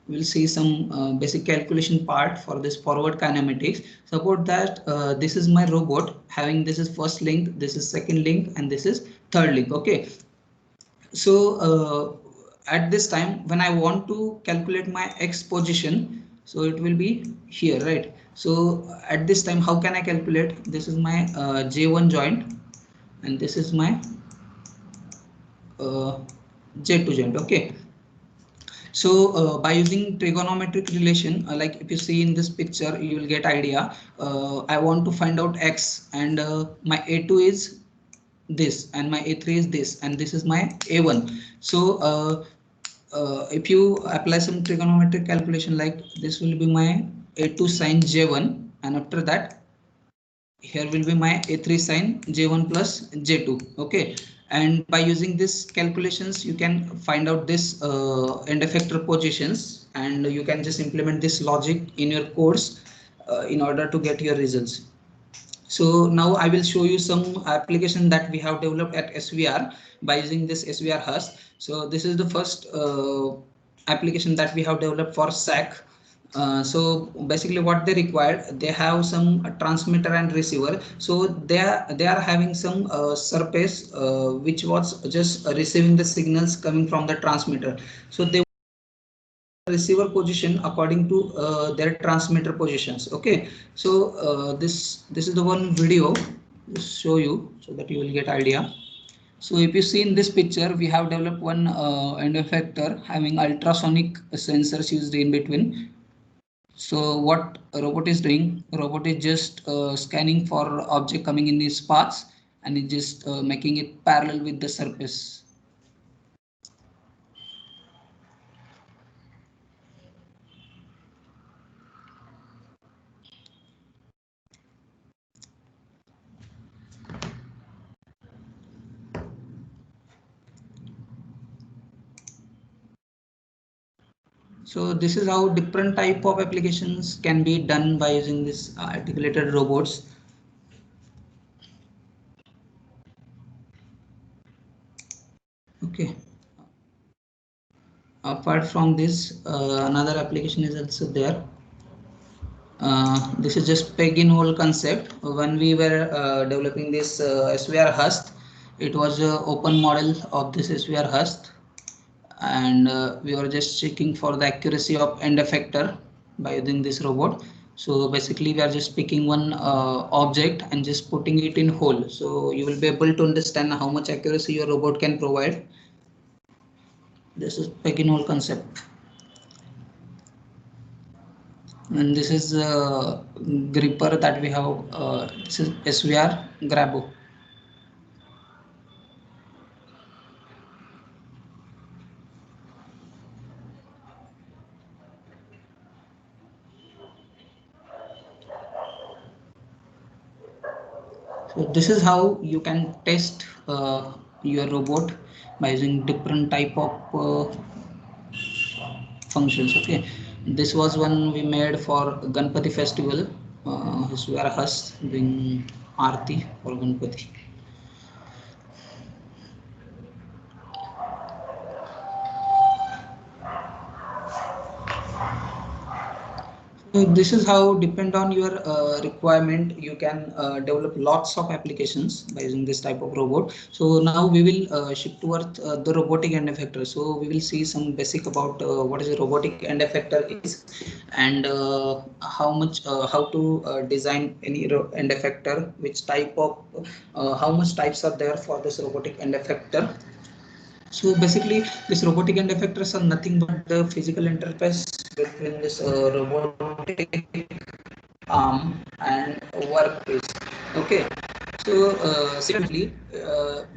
we'll see some basic calculation part for this forward kinematics. Suppose that this is my robot having, this is first link, this is second link, and this is third link. Okay, so at this time when I want to calculate my x position, so it will be here, right? So at this time how can I calculate? This is my J1 joint and this is my J2 joint. Okay, so by using trigonometric relation, like if you see in this picture, you will get idea. I want to find out x, and my A2 is this, and my A3 is this, and this is my A1. So if you apply some trigonometric calculation, like this will be my A2 sine J1, and after that here will be my A3 sine J1 plus J2. Okay, and by using this calculations you can find out this end effector positions, and you can just implement this logic in your course in order to get your results. So now I will show you some application that we have developed at SVR by using this SVR Hust. So this is the first application that we have developed for SAC. So basically what they require, they have some transmitter and receiver. So they are having some surface which was just receiving the signals coming from the transmitter. So they receiver position according to their transmitter positions. Okay, so this is the one video just show you so that you will get idea. So if you see in this picture, we have developed one end effector having ultrasonic sensors used in between. So what a robot is doing, robot is just scanning for object coming in these paths, and it just making it parallel with the surface. So this is how different type of applications can be done by using this articulated robots. Okay. Apart from this, another application is also there. This is just peg-in-hole concept. When we were developing this SVR Hust, it was an open model of this SVR Hust, and we were just checking for the accuracy of end effector by using this robot. So basically we are just picking one object and just putting it in hole. So you will be able to understand how much accuracy your robot can provide. This is peg-in-hole concept. And this is the gripper that we have. This is SVR Grabo. So this is how you can test your robot by using different type of functions. Okay, this was one we made for Ganpati festival. We are us doing Aarti for Ganpati. So this is how, depend on your requirement, you can develop lots of applications by using this type of robot. So now we will shift towards the robotic end effector. So we will see some basic about what is a robotic end effector is, and how to design any end effector, which type of how much types are there for this robotic end effector. So basically, this robotic end effectors are nothing but the physical interface between this robotic arm and workpiece. Okay, so simply,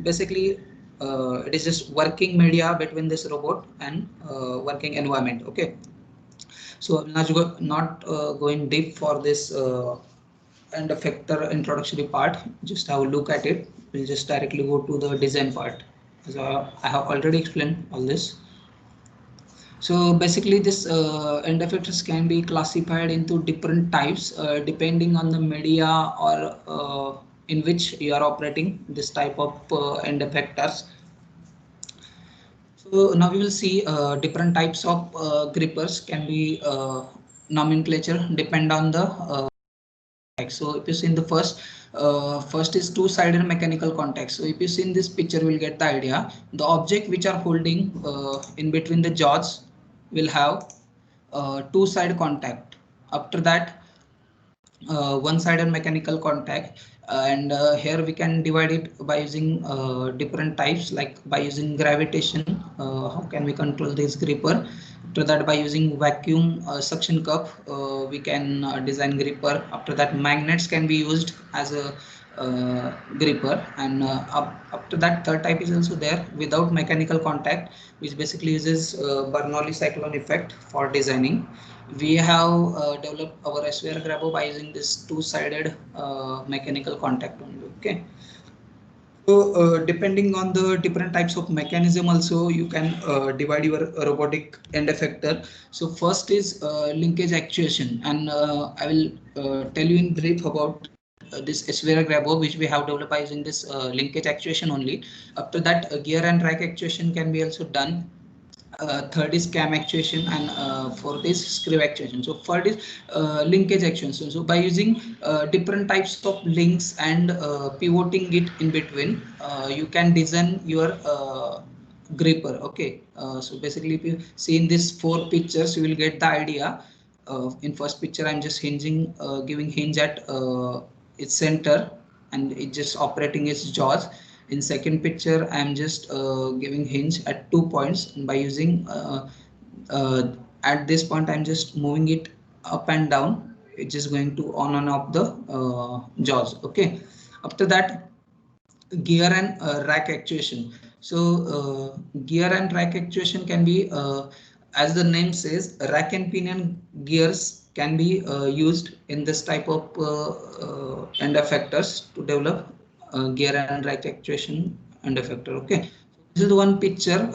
basically, it is just working media between this robot and working environment. Okay, so I'm not going deep for this end effector introductory part. Just have a look at it. We'll just directly go to the design part. as I have already explained all this. So basically this end effectors can be classified into different types depending on the media or in which you are operating this type of end effectors. So now we will see different types of grippers can be nomenclature depend on the so if you see in the first is two-sided mechanical contact. So if you see in this picture, we'll get the idea. The object which are holding in between the jaws will have two-side contact. After that, one-sided mechanical contact, and here we can divide it by using different types, like by using gravitation. How can we control this gripper? After that, by using vacuum suction cup, we can design gripper. After that, magnets can be used as a gripper, and after that, third type is also there without mechanical contact, which basically uses Bernoulli cyclone effect for designing. We have developed our SVR Grabo by using this two-sided mechanical contact only. Okay. So depending on the different types of mechanism, also you can divide your robotic end effector. So first is linkage actuation, and I will tell you in brief about this SVR Grabo, which we have developed by using this linkage actuation only. After that, gear and rack actuation can be also done. Third is cam actuation, and fourth is screw actuation. So third is linkage actuation. So by using different types of links and pivoting it in between, you can design your gripper. Okay. So basically, if you see in these four pictures, you will get the idea. In first picture, I'm just hinging, giving hinge at its center, and it just operating its jaws. In second picture, I am just giving hinge at 2 points, and by using at this point, I'm just moving it up and down. It's just going to on and off the jaws. Okay. After that, gear and rack actuation. So gear and rack actuation can be, as the name says, rack and pinion gears can be used in this type of end effectors to develop gear and rack actuation end effector. Okay, this is the one picture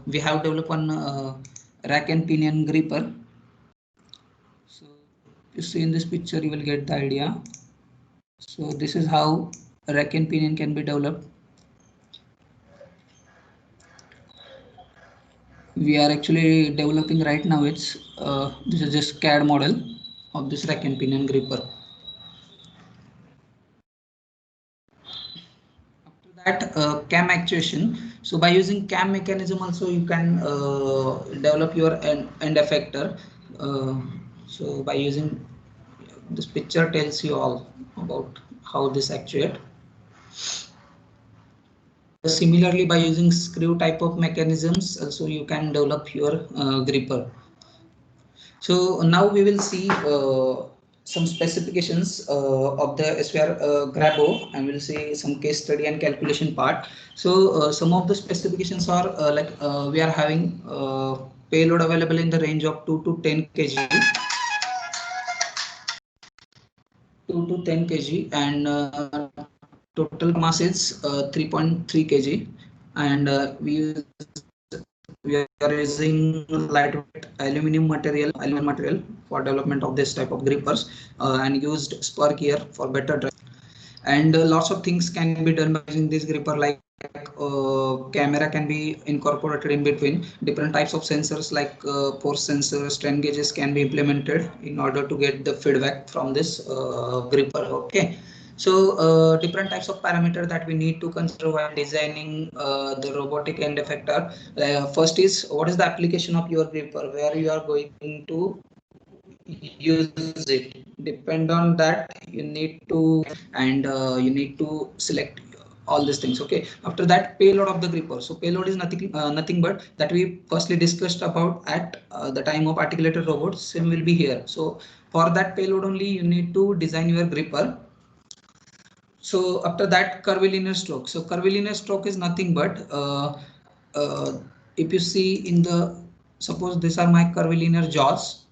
we have developed on rack and pinion gripper. So you see in this picture, you will get the idea. So this is how rack and pinion can be developed. We are actually developing right now. It's this is just CAD model of this rack and pinion gripper. After that, cam actuation. So by using cam mechanism also, you can develop your end effector. So by using this picture tells you all about how this actuate. Similarly, by using screw type of mechanisms, also you can develop your gripper. So now we will see some specifications of the SVR Grabo, and we'll see some case study and calculation part. So some of the specifications are like we are having payload available in the range of 2 to 10 kg. 2 to 10 kg, and total mass is 3.3 kg, and we are using lightweight aluminum material for development of this type of grippers, and used spur gear for better drive. And lots of things can be done by using this gripper, like camera can be incorporated in between. Different types of sensors like force sensors, strain gauges can be implemented in order to get the feedback from this gripper. Okay. So different types of parameters that we need to consider while designing the robotic end effector. First is, what is the application of your gripper, where you are going to use it. Depend on that, you need to, and you need to select all these things. Okay. After that, payload of the gripper. So payload is nothing but that we firstly discussed about at the time of articulated robots. Same will be here. So for that payload only, you need to design your gripper. So after that, curvilinear stroke. So curvilinear stroke is nothing but if you see in the, suppose these are my curvilinear jaws,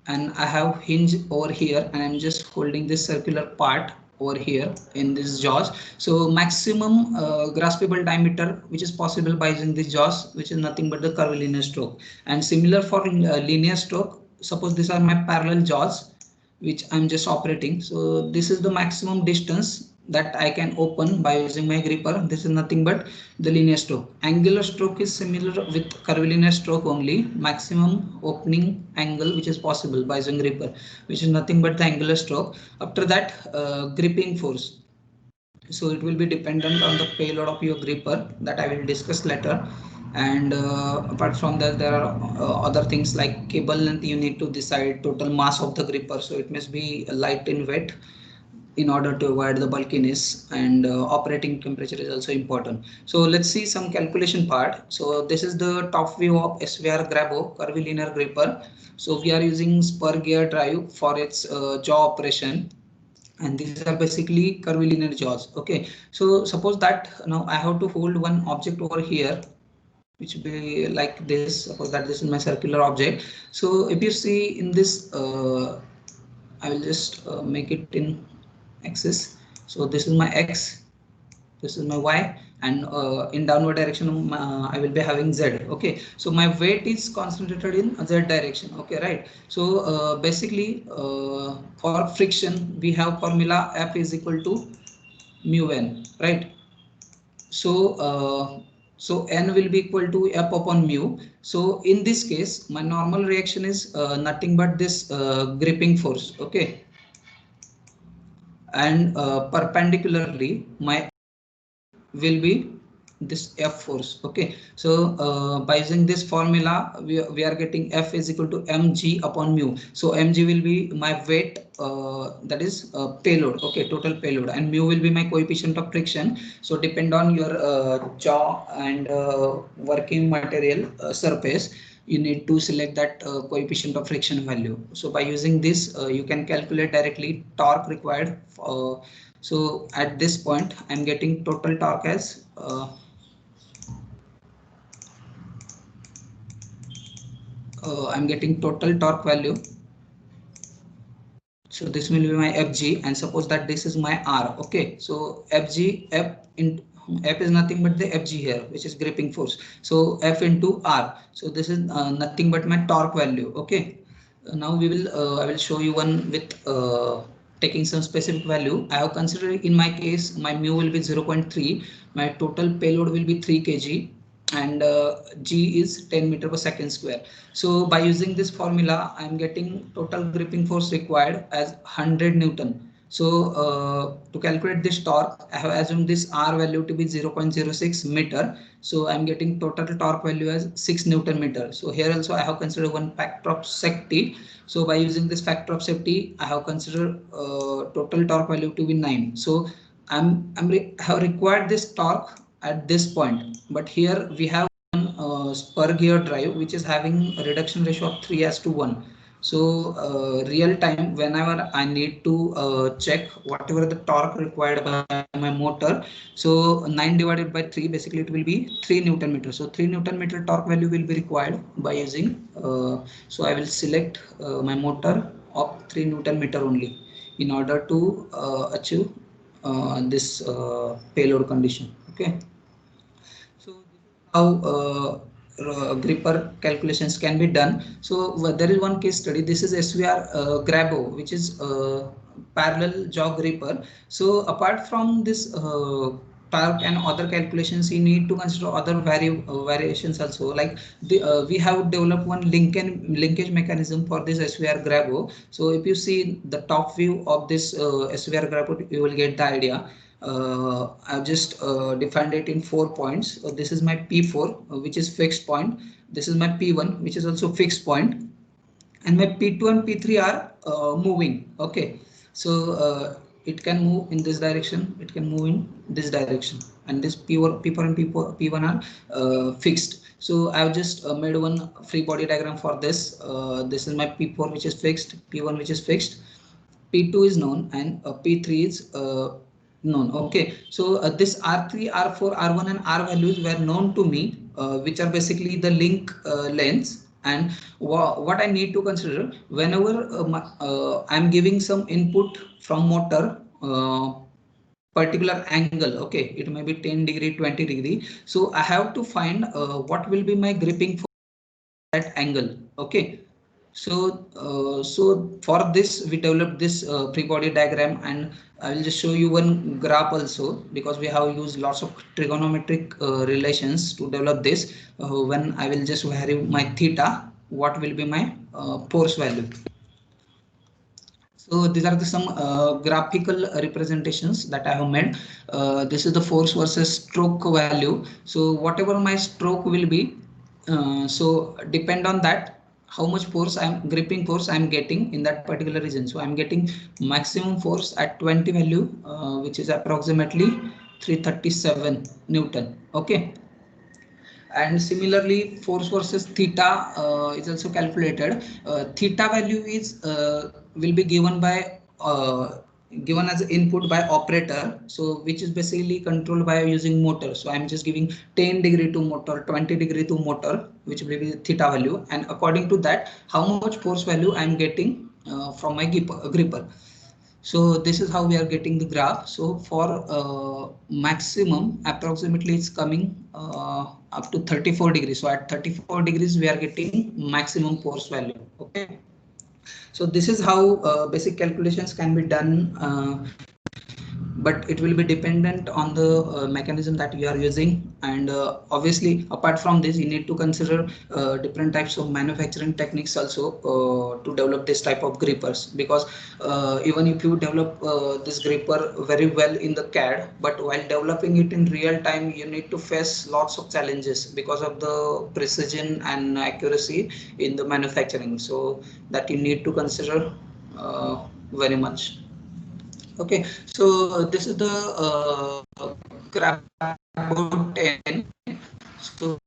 and I have hinge over here, and I'm just holding this circular part. over here in this jaws. So maximum graspable diameter which is possible by using this jaws, which is nothing but the curvilinear stroke. And similar for linear stroke, suppose these are my parallel jaws which I'm just operating. So this is the maximum distance that I can open by using my gripper. This is nothing but the linear stroke. Angular stroke is similar with curvilinear stroke only. Maximum opening angle which is possible by using gripper, which is nothing but the angular stroke. After that, gripping force. So it will be dependent on the payload of your gripper that I will discuss later. And apart from that, there are other things like cable length. You need to decide total mass of the gripper, so it must be light in weight in order to avoid the bulkiness, and operating temperature is also important. So let's see some calculation part. So this is the top view of SVR Grabo curvilinear gripper. So we are using spur gear drive for its jaw operation, and these are basically curvilinear jaws. Okay, so suppose that now I have to hold one object over here which will be like this. Suppose that this is my circular object. So if you see in this, I will just make it in axis. So this is my x, this is my y, and in downward direction I will be having z. Okay, so my weight is concentrated in z direction. Okay, right. So basically for friction we have formula F is equal to mu n, right? So n will be equal to F upon mu. So in this case my normal reaction is nothing but this gripping force. Okay, and perpendicularly my will be this F force. Okay, so by using this formula we are getting F is equal to mg upon mu. So mg will be my weight, that is payload. Okay, total payload, and mu will be my coefficient of friction. So depend on your jaw and working material surface, you need to select that coefficient of friction value. So by using this you can calculate directly torque required. So at this point I'm getting total torque as I'm getting total torque value. So this will be my Fg, and suppose that this is my R. Okay, so Fg, F is nothing but the Fg here, which is gripping force. So F into R. So this is nothing but my torque value. Okay, now we will I will show you one with taking some specific value. I have considered in my case my mu will be 0.3, my total payload will be 3 kg, and g is 10 meter per second square. So by using this formula I'm getting total gripping force required as 100 Newton. So to calculate this torque I have assumed this R value to be 0.06 meter. So I'm getting total torque value as 6 Newton meter. So here also I have considered one factor of safety. So by using this factor of safety I have considered total torque value to be 9. So have required this torque at this point, but here we have one spur gear drive which is having a reduction ratio of 3:1. So real time whenever I need to check whatever the torque required by my motor, so 9 divided by 3, basically it will be 3 Newton meter. So 3 Newton meter torque value will be required by using so I will select my motor of 3 Newton meter only in order to achieve this payload condition. Okay, so this is how gripper calculations can be done. So there is one case study. This is SVR Grabo, which is parallel jaw gripper. So apart from this torque and other calculations, you need to consider other variations also. Like we have developed one linkage mechanism for this SVR Grabo. So if you see the top view of this SVR Grabo, you will get the idea. I've just defined it in 4 points. This is my P4, which is fixed point. This is my P1, which is also fixed point, and my P2 and P3 are moving. Okay, so it can move in this direction, it can move in this direction, and this P4 and P1 are fixed. So I've just made one free body diagram for this. This is my P4, which is fixed, P1 which is fixed, P2 is known, and P3 is known. Okay, so this R3, R4, R1 and R values were known to me, which are basically the link lengths. And what I need to consider whenever I'm giving some input from motor particular angle. Okay, it may be 10 degree, 20 degree. So I have to find what will be my gripping force that angle. Okay, so for this we developed this free body diagram, and I will just show you one graph also, because we have used lots of trigonometric relations to develop this. When I will just vary my theta, what will be my force value. So these are the some graphical representations that I have made. This is the force versus stroke value. So whatever my stroke will be, so depend on that how much force I'm gripping force I'm getting in that particular region. So I'm getting maximum force at 20 value, which is approximately 337 Newton. Okay, and similarly force versus theta is also calculated. Theta value is will be given by given as input by operator, so which is basically controlled by using motor. So I'm just giving 10 degree to motor, 20 degree to motor, which will be theta value, and according to that how much force value I'm getting from my gripper. So this is how we are getting the graph. So for maximum approximately it's coming up to 34 degrees. So at 34 degrees we are getting maximum force value. Okay. So this is how basic calculations can be done, but it will be dependent on the mechanism that you are using. And obviously apart from this you need to consider different types of manufacturing techniques also to develop this type of grippers, because even if you develop this gripper very well in the CAD, but while developing it in real time you need to face lots of challenges because of the precision and accuracy in the manufacturing, so that you need to consider very much. Okay, so this is the graph about 10. So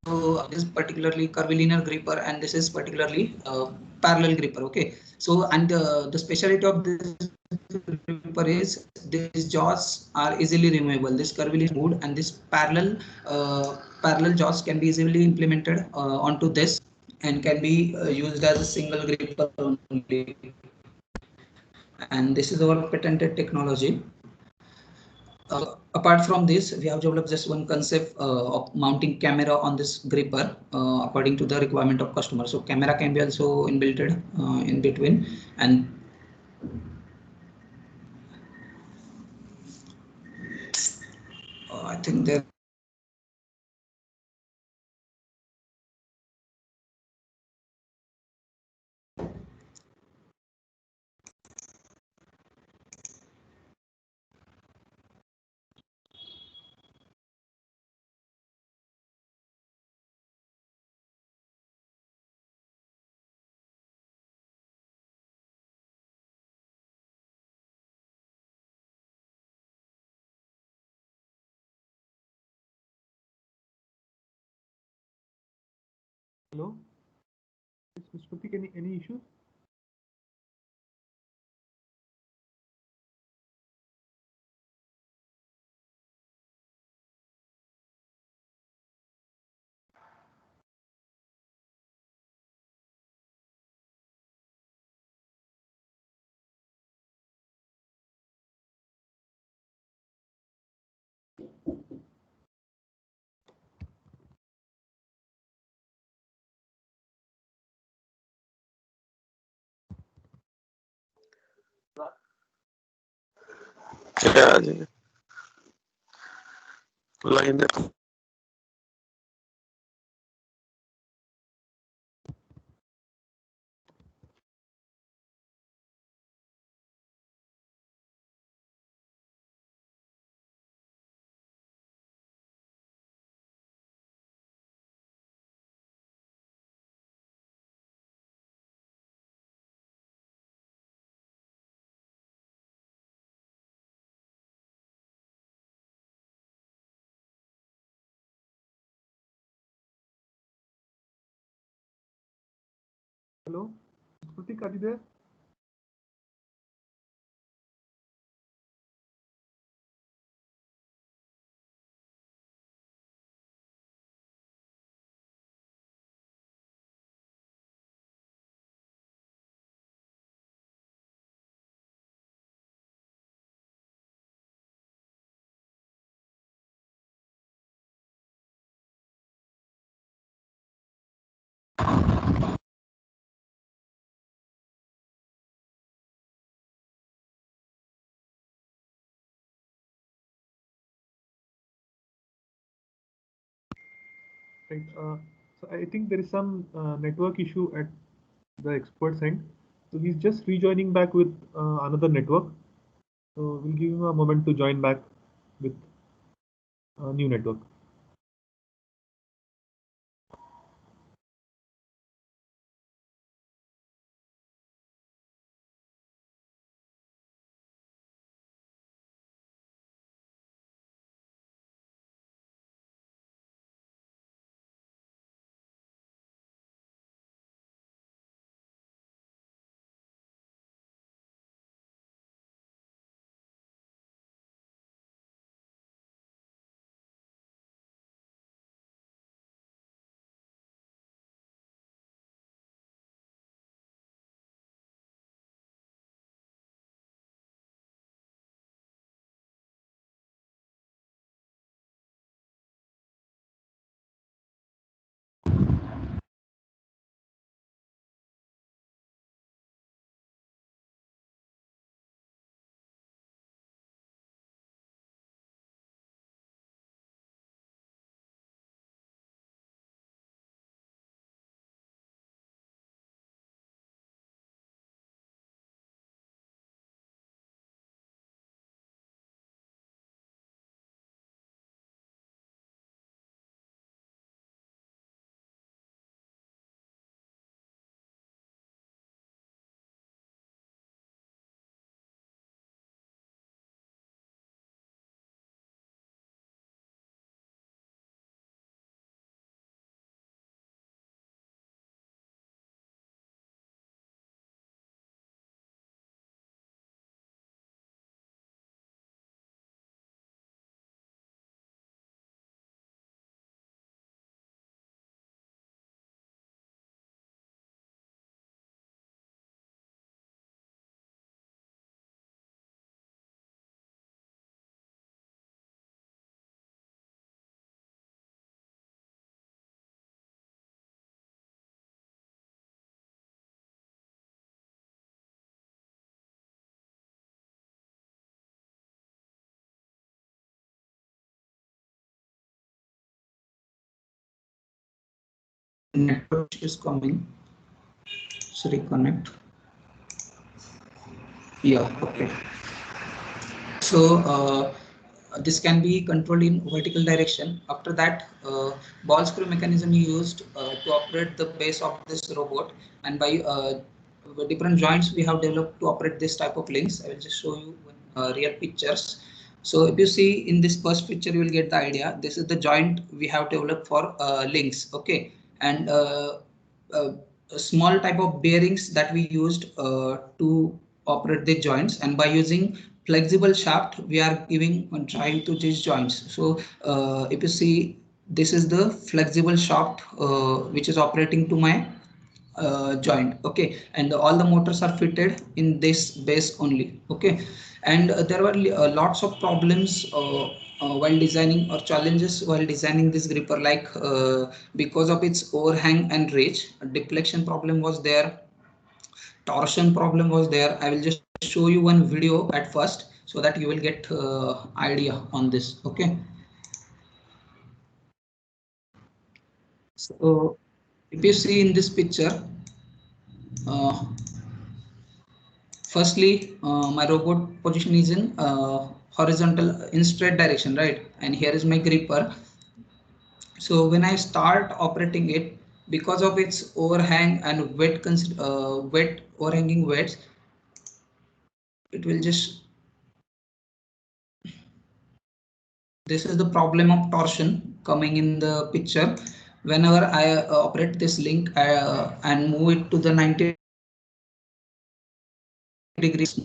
this is particularly curvilinear gripper, and this is particularly parallel gripper. Okay, so and the specialty of this gripper is these jaws are easily removable. This curvilinear wood and this parallel jaws can be easily implemented onto this, and can be used as a single gripper only. And this is our patented technology. Apart from this, we have developed just one concept of mounting camera on this gripper according to the requirement of customer. So camera can be also inbuilt in between, and I think there. Hello, Mr. Pratik, any issues? Yeah, line Hello, Mr. Pratik, are you there? Right. So I think there is some network issue at the expert's end. So he's just rejoining back with another network. So we'll give him a moment to join back with a new network. Network is coming. So reconnect. Yeah, okay. So this can be controlled in vertical direction. After that, ball screw mechanism used to operate the base of this robot, and by different joints we have developed to operate this type of links. I will just show you real pictures. So if you see in this first picture, you will get the idea. This is the joint we have developed for links. Okay, and uh, a small type of bearings that we used to operate the joints, and by using flexible shaft we are giving trying to these joints. So if you see, this is the flexible shaft which is operating to my joint. Okay, and all the motors are fitted in this base only. Okay, and there were lots of problems while designing, or challenges while designing this gripper, like because of its overhang and reach, a deflection problem was there, torsion problem was there. I will just show you one video at first so that you will get idea on this. Okay, so if you see in this picture, uh, firstly, my robot position is in horizontal, in straight direction, right? And here is my gripper. So when I start operating it, because of its overhang and wet overhanging weights, it will just, this is the problem of torsion coming in the picture. Whenever I operate this link and move it to the 90 degrees,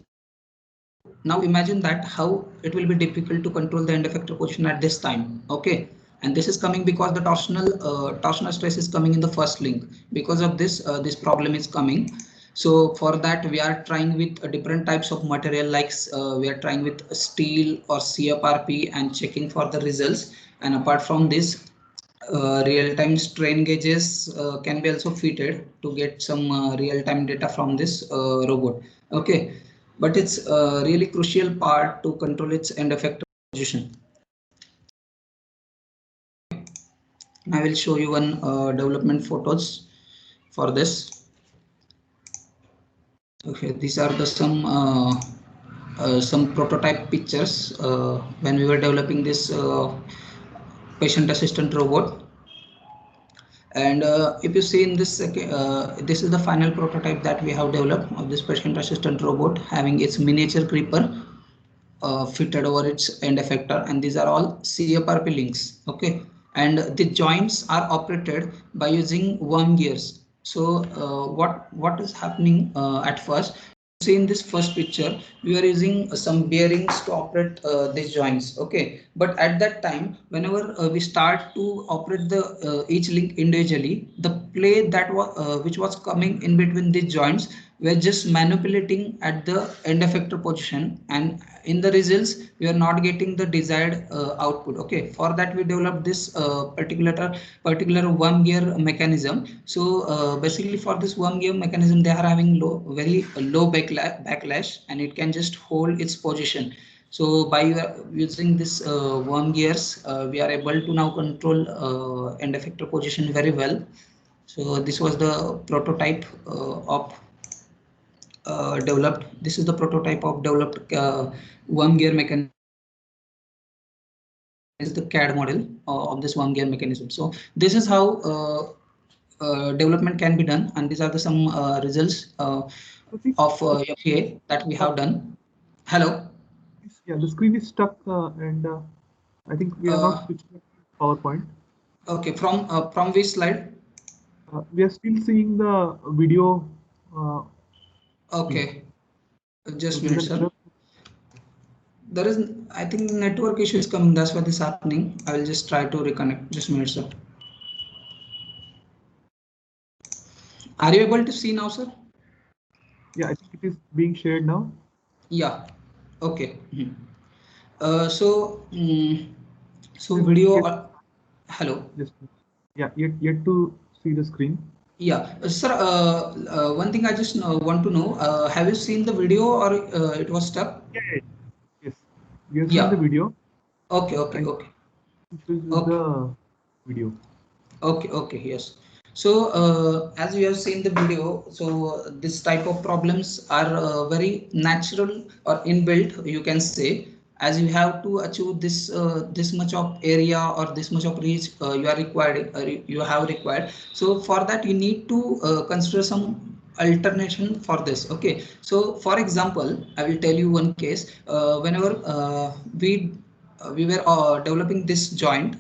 now imagine that how it will be difficult to control the end effector position at this time. Okay, and this is coming because the torsional stress is coming in the first link. Because of this, this problem is coming. So for that we are trying with different types of material, like we are trying with steel or CFRP and checking for the results. And apart from this, real-time strain gauges can be also fitted to get some real-time data from this robot. Okay, but it's a really crucial part to control its end effector position. I will show you one development photos for this. Okay, these are the some prototype pictures when we were developing this patient assistant robot. And if you see in this, this is the final prototype that we have developed of this patient assistant robot, having its miniature creeper fitted over its end effector, and these are all CFRP links. Okay, and the joints are operated by using worm gears. So what is happening at first? See in this first picture, we are using some bearings to operate these joints. Okay, but at that time, whenever we start to operate the each link individually, the play that was which was coming in between these joints, we are just manipulating at the end effector position, and in the results we are not getting the desired output. Okay, for that we developed this particular worm gear mechanism. So basically for this worm gear mechanism, they are having very low backlash, and it can just hold its position. So by using this worm gears, we are able to now control end effector position very well. So this was the prototype of developed. This is the prototype of developed worm gear mechanism. Is the CAD model of this worm gear mechanism. So this is how development can be done, and these are the some results of FEA that we have done. Hello. Yeah, the screen is stuck, and I think we are not switching to PowerPoint. Okay, from which slide? We are still seeing the video. Okay, just So a minute, sir. There is, I think, network issue is coming. That's why this is happening. I will just try to reconnect. Just a minute, sir. Are you able to see now, sir? Yeah, I think it is being shared now. Yeah. Okay. So video. Hello. Yes. Yeah, yet to see the screen. Yeah, sir. One thing I just want to know: have you seen the video, or it was stuck? Yeah. Yes, we have seen the video. Okay. Okay. Okay. This is the video. Okay. Yes. So as you have seen the video, so this type of problems are very natural or inbuilt, you can say, as you have to achieve this much of area or this much of reach you are required you have required. So for that you need to consider some alternation for this. Okay, so for example, I will tell you one case. Whenever we were developing this joint,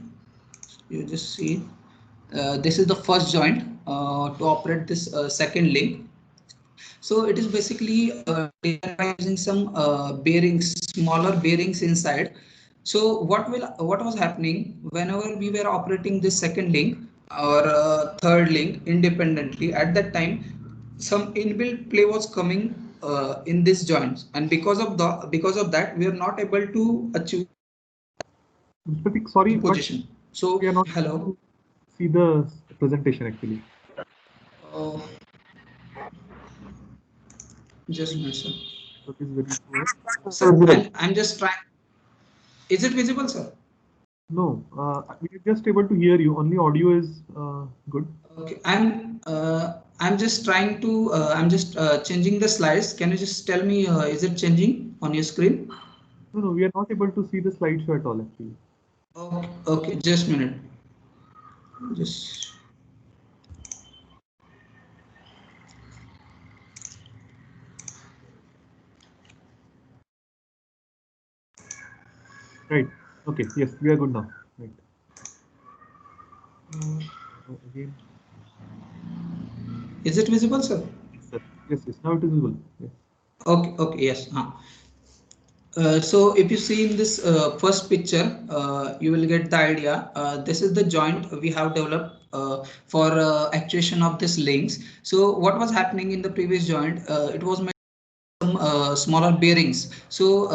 you just see this is the first joint to operate this second link. So it is basically designed by using some bearings, smaller bearings inside. So what was happening whenever we were operating this second link or third link independently, at that time some inbuilt play was coming in these joints, and because of that we are not able to achieve sorry, position. So we are not hello. able to see the presentation actually. Just a minute, sir. That is very poor. Sir, I'm just trying. Is it visible, sir? No, we are just able to hear you. Only audio is good. Okay, I'm just trying to. I'm just changing the slides. Can you just tell me? Is it changing on your screen? No, we are not able to see the slideshow at all actually. Okay, just a minute. Just. Right. Okay. Yes, we are good now. Right. Again. Is it visible, sir? Yes. Now it is visible. Yes. Okay. Yes. So if you see in this first picture, you will get the idea. This is the joint we have developed for actuation of this links. So what was happening in the previous joint? It was made some smaller bearings. So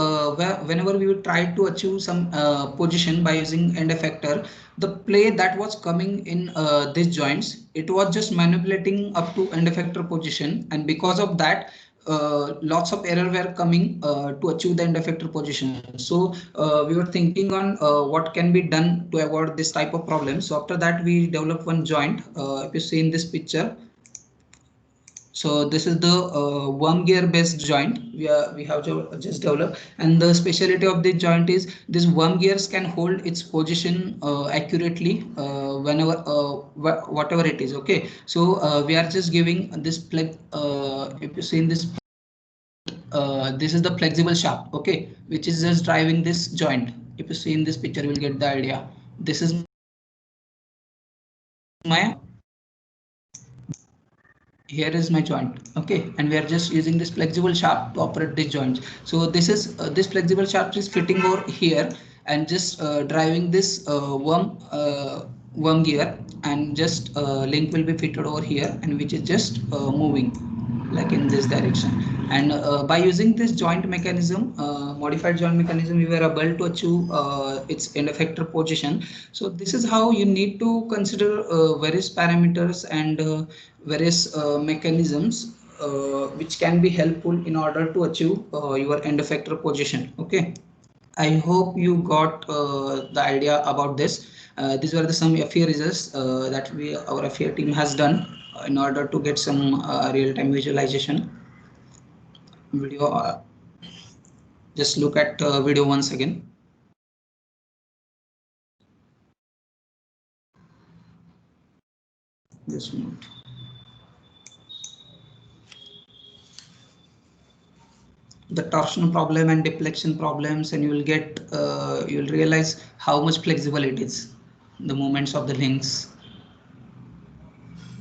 whenever we would try to achieve some position by using end effector, the play that was coming in these joints, it was just manipulating up to end effector position, and because of that lots of error were coming to achieve the end effector position. So we were thinking on what can be done to avoid this type of problem. So after that, we developed one joint. If you see in this picture, so this is the worm gear based joint we have just developed, and the specialty of this joint is this worm gears can hold its position accurately whenever whatever it is. Okay, so we are just giving this plug. If you see in this is the flexible shaft, okay, which is just driving this joint. If you see in this picture, you will get the idea. This is my here is my joint, okay, and we are just using this flexible shaft to operate this joint. So this is this flexible shaft is fitting over here and just driving this worm gear, and just link will be fitted over here, and which is just moving like in this direction. And by using this joint mechanism, modified joint mechanism, we were able to achieve its end effector position. So this is how you need to consider various parameters and various mechanisms which can be helpful in order to achieve your end effector position. Okay, I hope you got the idea about this. These were the some FEA results that our FEA team has done in order to get some real-time visualization video. Just look at video once again. Just a minute. The torsion problem and deflection problems, and you will get you will realize how much flexible it is, the movements of the links.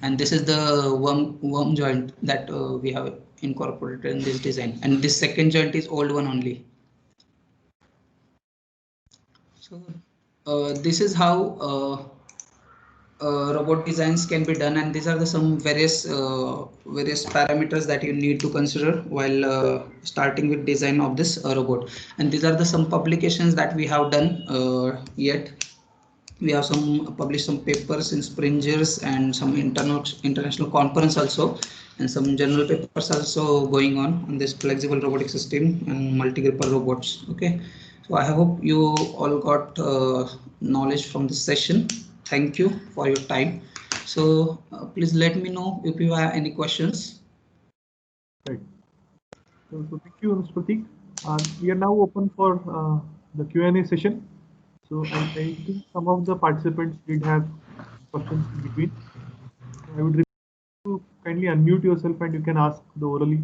And this is the worm joint that we have incorporated in this design, and this second joint is old one only. So this is how robot designs can be done, and these are the some various parameters that you need to consider while starting with design of this robot. And these are the some publications that we have done yet. We have published some papers in Springers and some international conference also, and some journal papers also going on this flexible robotic system and multi-gripper robots. Okay, so I hope you all got knowledge from this session. Thank you for your time. So please let me know if you have any questions. Right. So thank you, Mr. Pratik. We are now open for the Q&A session. So I think some of the participants did have questions in between. I would request you to kindly unmute yourself and you can ask the orally,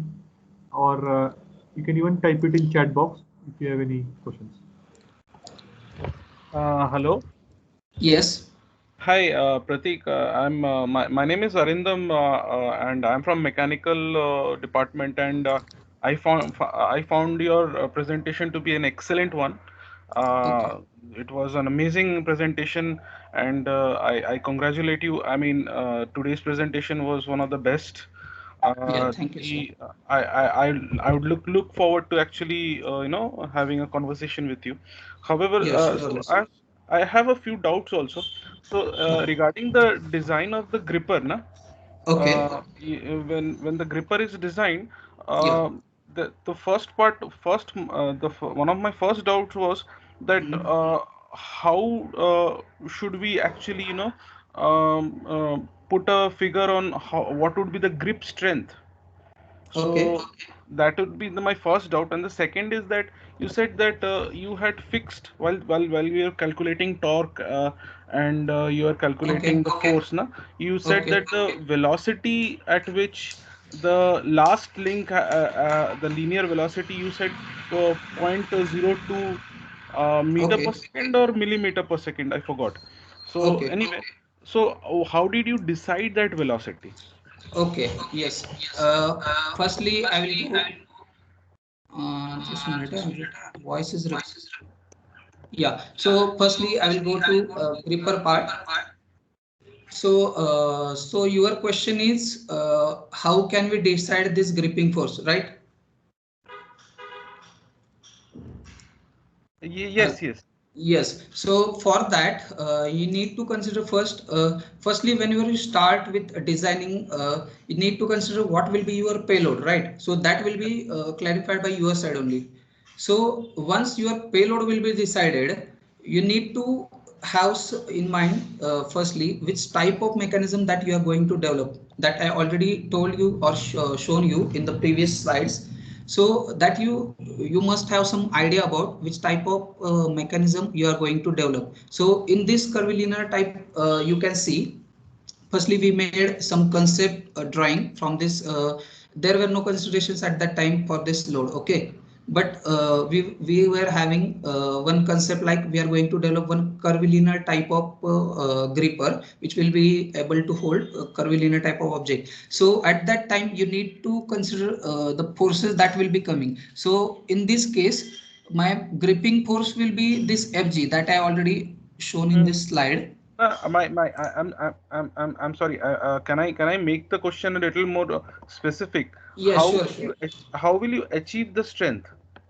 or you can even type it in chat box if you have any questions. Hello. Yes. Hi, Pratik. I'm my name is Arindam, and I'm from mechanical department, and I found your presentation to be an excellent one. Okay. It was an amazing presentation, and I congratulate you. I mean, today's presentation was one of the best. Yeah. Thank you, sir. I would look forward to actually having a conversation with you. However, Yeah, surely. I have a few doubts also. So regarding the design of the gripper, na, Okay. when the gripper is designed, Yeah. the first part, one of my first doubts was that Mhm. how should we actually put a figure on what would be the grip strength. Okay. So that would be my first doubt, and the second is that you said that you had fixed while you were calculating torque and you are calculating Okay. the force. Na, you said Okay. that the velocity at which the last link, the linear velocity, you said 0.02 meter per Okay. second or millimeter per second. I forgot. So Okay. anyway, so how did you decide that velocity? Okay. Yes. Firstly, I will go. Just a minute. Voice is. Yeah. So firstly, I will go to gripper part. So, so your question is, how can we decide this gripping force, right? Yes, yes. Yes, so for that, you need to consider firstly, whenever you start with designing, you need to consider what will be your payload, right? So that will be clarified by your side only. So once your payload will be decided, you need to have in mind, firstly, which type of mechanism that you are going to develop. That I already told you or shown you in the previous slides, so that you must have some idea about which type of mechanism you are going to develop. So in this curvilinear type, you can see firstly we made some concept drawing from this. There were no considerations at that time for this load, okay, but we were having one concept, like we are going to develop one curvilinear type of gripper which will be able to hold a curvilinear type of object. So at that time you need to consider the forces that will be coming. So in this case, my gripping force will be this Fg that I already shown in this slide. I'm sorry. Can I make the question a little more specific? Yeah, How sure, will sure. how will you achieve the strength?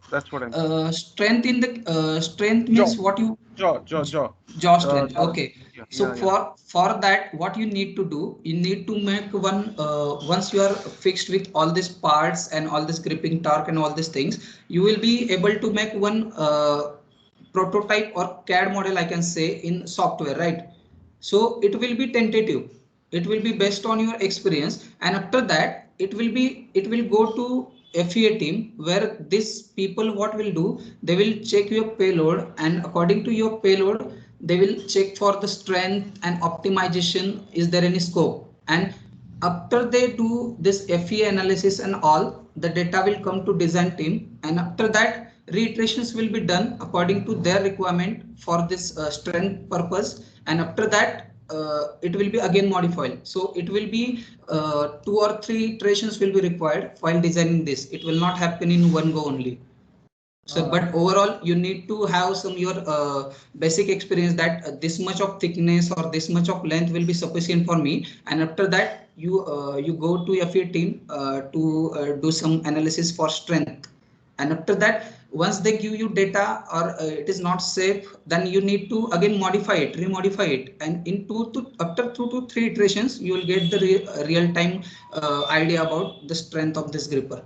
That's what I'm saying. Strength in the strength Jaw, means what you jaw. jaw strength. That, Okay. So yeah. for that, what you need to do, you need to make one once you are fixed with all these parts and all this gripping torque and all these things, you will be able to make one prototype or CAD model, I can say, in software, right? So it will be tentative. It will be based on your experience, and after that, it will go to FEA team, where these people what will do, they will check your payload, and according to your payload, they will check for the strength and optimization. Is there any scope? And after they do this FEA analysis and all, the data will come to design team, and after that reiterations will be done according to their requirement for this strength purpose, and after that it will be again modified. So it will be 2 or 3 iterations will be required while designing this. It will not happen in one go only. So, but overall, you need to have some your basic experience that this much of thickness or this much of length will be sufficient for me. And after that, you go to FA team to do some analysis for strength. And after that, once they give you data or it is not safe, then you need to again modify it, remodify it, and in after 2 to 3 iterations, you will get the real time idea about the strength of this gripper.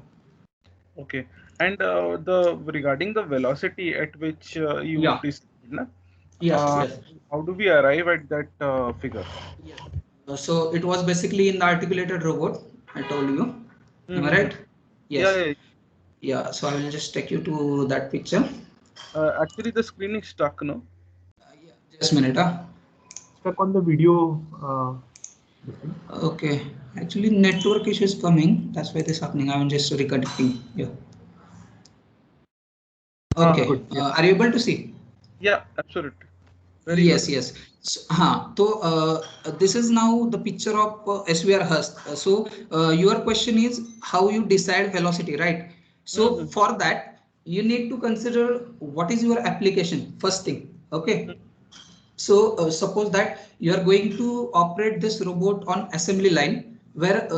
Okay. And the regarding the velocity at which you decide, na? Yes. How do we arrive at that figure? Yes. So it was basically in the articulated robot, I told you. Am I right? Yes. Yeah. Yeah. So I will just take you to that picture. Actually, the screen is stuck, no? Yeah, just a minute. Stuck on the video. Okay. Actually, network issue is coming. That's why this is happening. I'm just reconnecting. Yeah. Okay. Good. Yeah. Are you able to see? Yeah, absolutely. Very Yes. good. Yes. So, this is now the picture of SVR Hurst. So your question is how you decide velocity, right? So for that, you need to consider what is your application first thing. Okay. So suppose that you are going to operate this robot on assembly line, where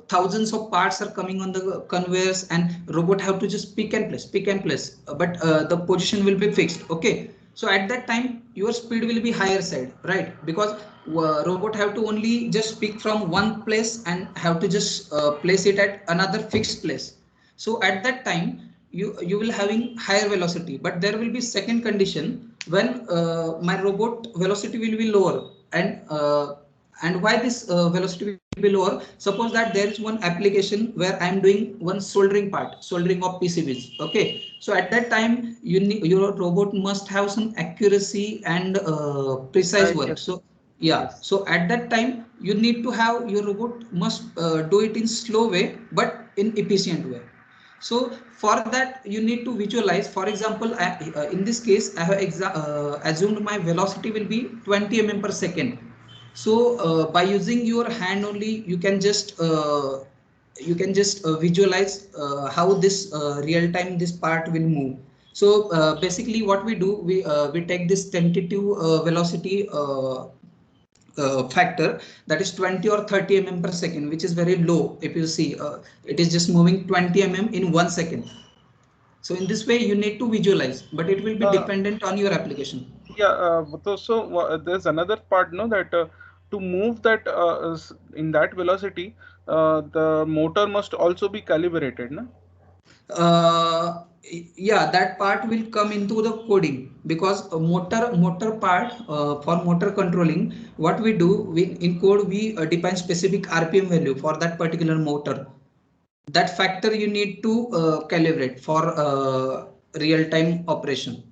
thousands of parts are coming on the conveyors, and robot have to just pick and place, but the position will be fixed. Okay. So at that time your speed will be higher side, right? Because robot have to only just pick from one place and have to just place it at another fixed place. So at that time you will having higher velocity, but there will be second condition when my robot velocity will be lower. And why this velocity will be lower? Suppose that there is one application where I am doing one soldering of PCBs. Okay, so at that time your robot must have some accuracy and precise work. Yes. So yeah, so at that time you need to have your robot must do it in slow way but in efficient way. So for that you need to visualize. For example, in this case I have assumed my velocity will be 20 mm per second. So by using your hand only you can just visualize how this real time this part will move. So basically what we do, we take this tentative velocity factor, that is 20 or 30 mm per second, which is very low. If you see, it is just moving 20 mm in 1 second. So in this way, you need to visualize, but it will be dependent on your application. Yeah, there's another part, no, that to move that in that velocity, the motor must also be calibrated, no? Yeah, that part will come into the coding, because motor part, for motor controlling, what we do, in code we define specific RPM value for that particular motor. That factor you need to calibrate for real-time operation.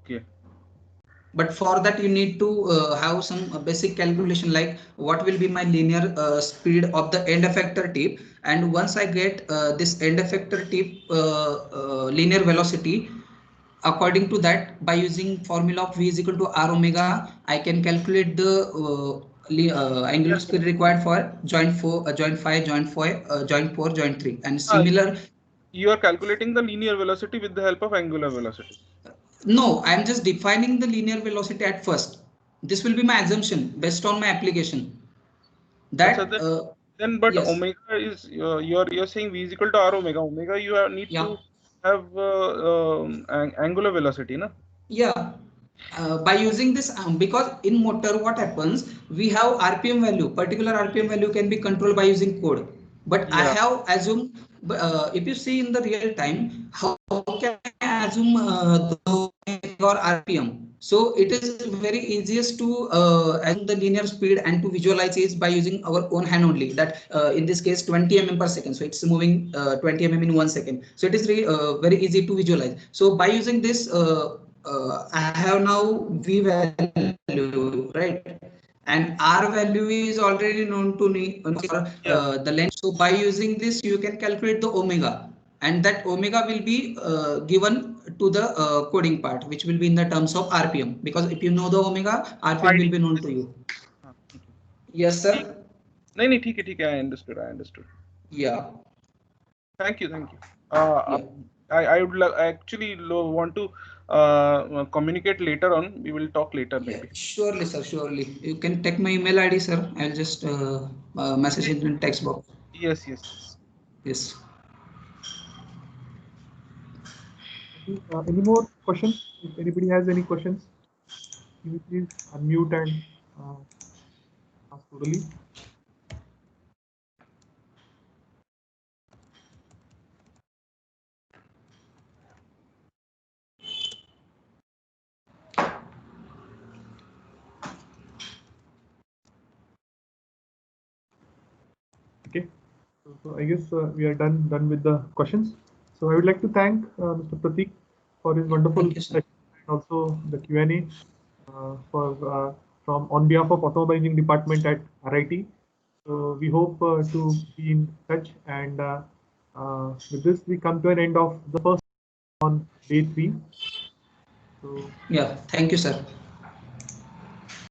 Okay. But for that you need to have some basic calculation, like what will be my linear speed of the end effector tip, and once I get this end effector tip linear velocity, according to that, by using formula of v is equal to r omega, I can calculate the angular speed required for joint 4, joint 5, joint 4, joint 4, joint 3, and similar. You are calculating the linear velocity with the help of angular velocity. No, I'm just defining the linear velocity at first. This will be my assumption based on my application. That but yes. omega is you're saying v is equal to r omega. Omega you need to have angular velocity, na? Yeah. By using this, because in motor what happens, we have RPM value, particular RPM value can be controlled by using code, but I have assumed, if you see in the real time, how can I assume the omega or RPM? So it is very easiest to assume the linear speed and to visualize it by using our own hand only, that in this case 20 mm per second, so it's moving 20 mm in 1 second, so it is very easy to visualize. So by using this, I have now V value, right? And R value is already known to me for the length. So by using this, you can calculate the omega, and that omega will be given to the coding part, which will be in the terms of RPM. Because if you know the omega, RPM will be known to you. Yes, sir. No, ठीक है, I understood. Yeah. Thank you. I would actually want to communicate later on. We will talk later, maybe. Surely, sir. Surely. You can take my email ID, sir. I'll just message it in text box. Yes. Yes. Any more questions? If anybody has any questions, can you please unmute and ask totally. Okay, so I guess we are done with the questions. So I would like to thank Mr. Pratik for his wonderful session, and also the Q&A from on behalf of Automobile Engineering Department at RIT. So we hope to be in touch, and with this we come to an end of the first on day 3. So yeah, thank you, sir.